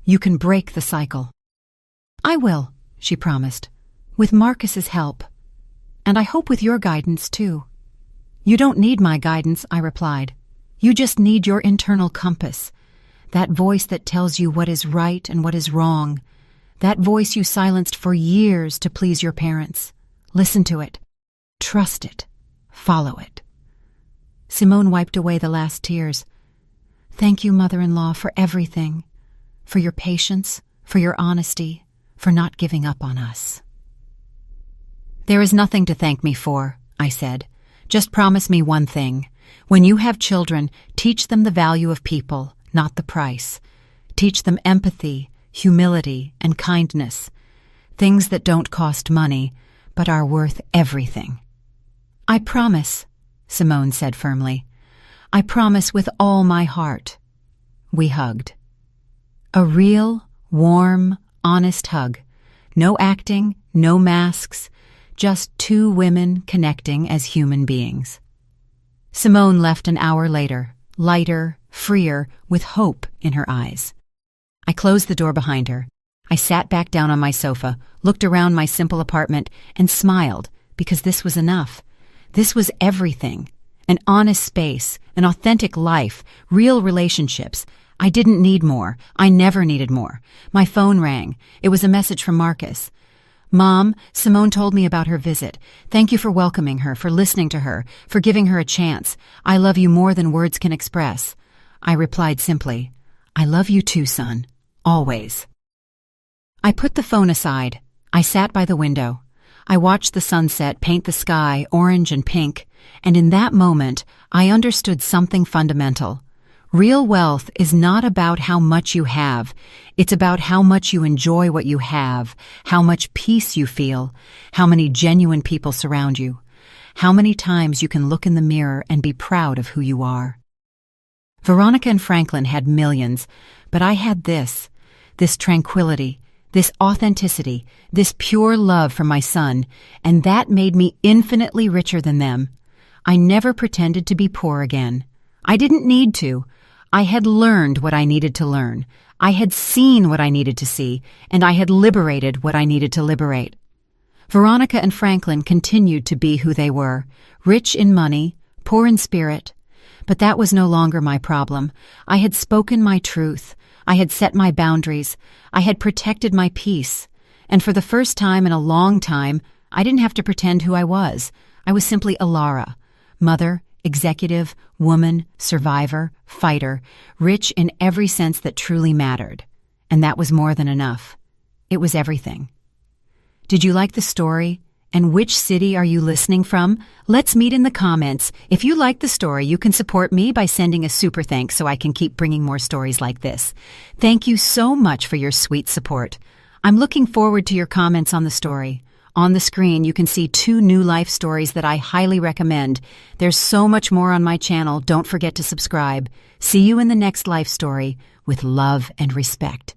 You can break the cycle." "I will," she promised, "with Marcus's help. And I hope with your guidance, too." "You don't need my guidance," I replied. "You just need your internal compass. That voice that tells you what is right and what is wrong. That voice you silenced for years to please your parents. Listen to it. Trust it. Follow it." Simone wiped away the last tears. "Thank you, mother-in-law, for everything. For your patience, for your honesty, for not giving up on us." "There is nothing to thank me for," I said. "Just promise me one thing. When you have children, teach them the value of people, not the price. Teach them empathy, humility, and kindness. Things that don't cost money, but are worth everything." "I promise," Simone said firmly. "I promise with all my heart." We hugged. A real, warm, honest hug. No acting, no masks, just two women connecting as human beings. Simone left an hour later, lighter, freer, with hope in her eyes. I closed the door behind her. I sat back down on my sofa, looked around my simple apartment, and smiled, because this was enough. This was everything. An honest space, an authentic life, real relationships. I didn't need more. I never needed more. My phone rang. It was a message from Marcus. "Mom, Simone told me about her visit. Thank you for welcoming her, for listening to her, for giving her a chance. I love you more than words can express." I replied simply, "I love you too, son. Always." I put the phone aside. I sat by the window. I watched the sunset paint the sky orange and pink, and in that moment, I understood something fundamental. Real wealth is not about how much you have. It's about how much you enjoy what you have, how much peace you feel, how many genuine people surround you, how many times you can look in the mirror and be proud of who you are. Veronica and Franklin had millions, but I had this tranquility, this authenticity, this pure love for my son, and that made me infinitely richer than them. I never pretended to be poor again. I didn't need to. I had learned what I needed to learn. I had seen what I needed to see, and I had liberated what I needed to liberate. Veronica and Franklin continued to be who they were, rich in money, poor in spirit. But that was no longer my problem. I had spoken my truth. I had set my boundaries. I had protected my peace. And for the first time in a long time, I didn't have to pretend who I was. I was simply Alara, mother, executive, woman, survivor, fighter, rich in every sense that truly mattered. And that was more than enough. It was everything. Did you like the story? And which city are you listening from? Let's meet in the comments. If you like the story, you can support me by sending a super thanks so I can keep bringing more stories like this. Thank you so much for your sweet support. I'm looking forward to your comments on the story. On the screen, you can see 2 new life stories that I highly recommend. There's so much more on my channel. Don't forget to subscribe. See you in the next life story with love and respect.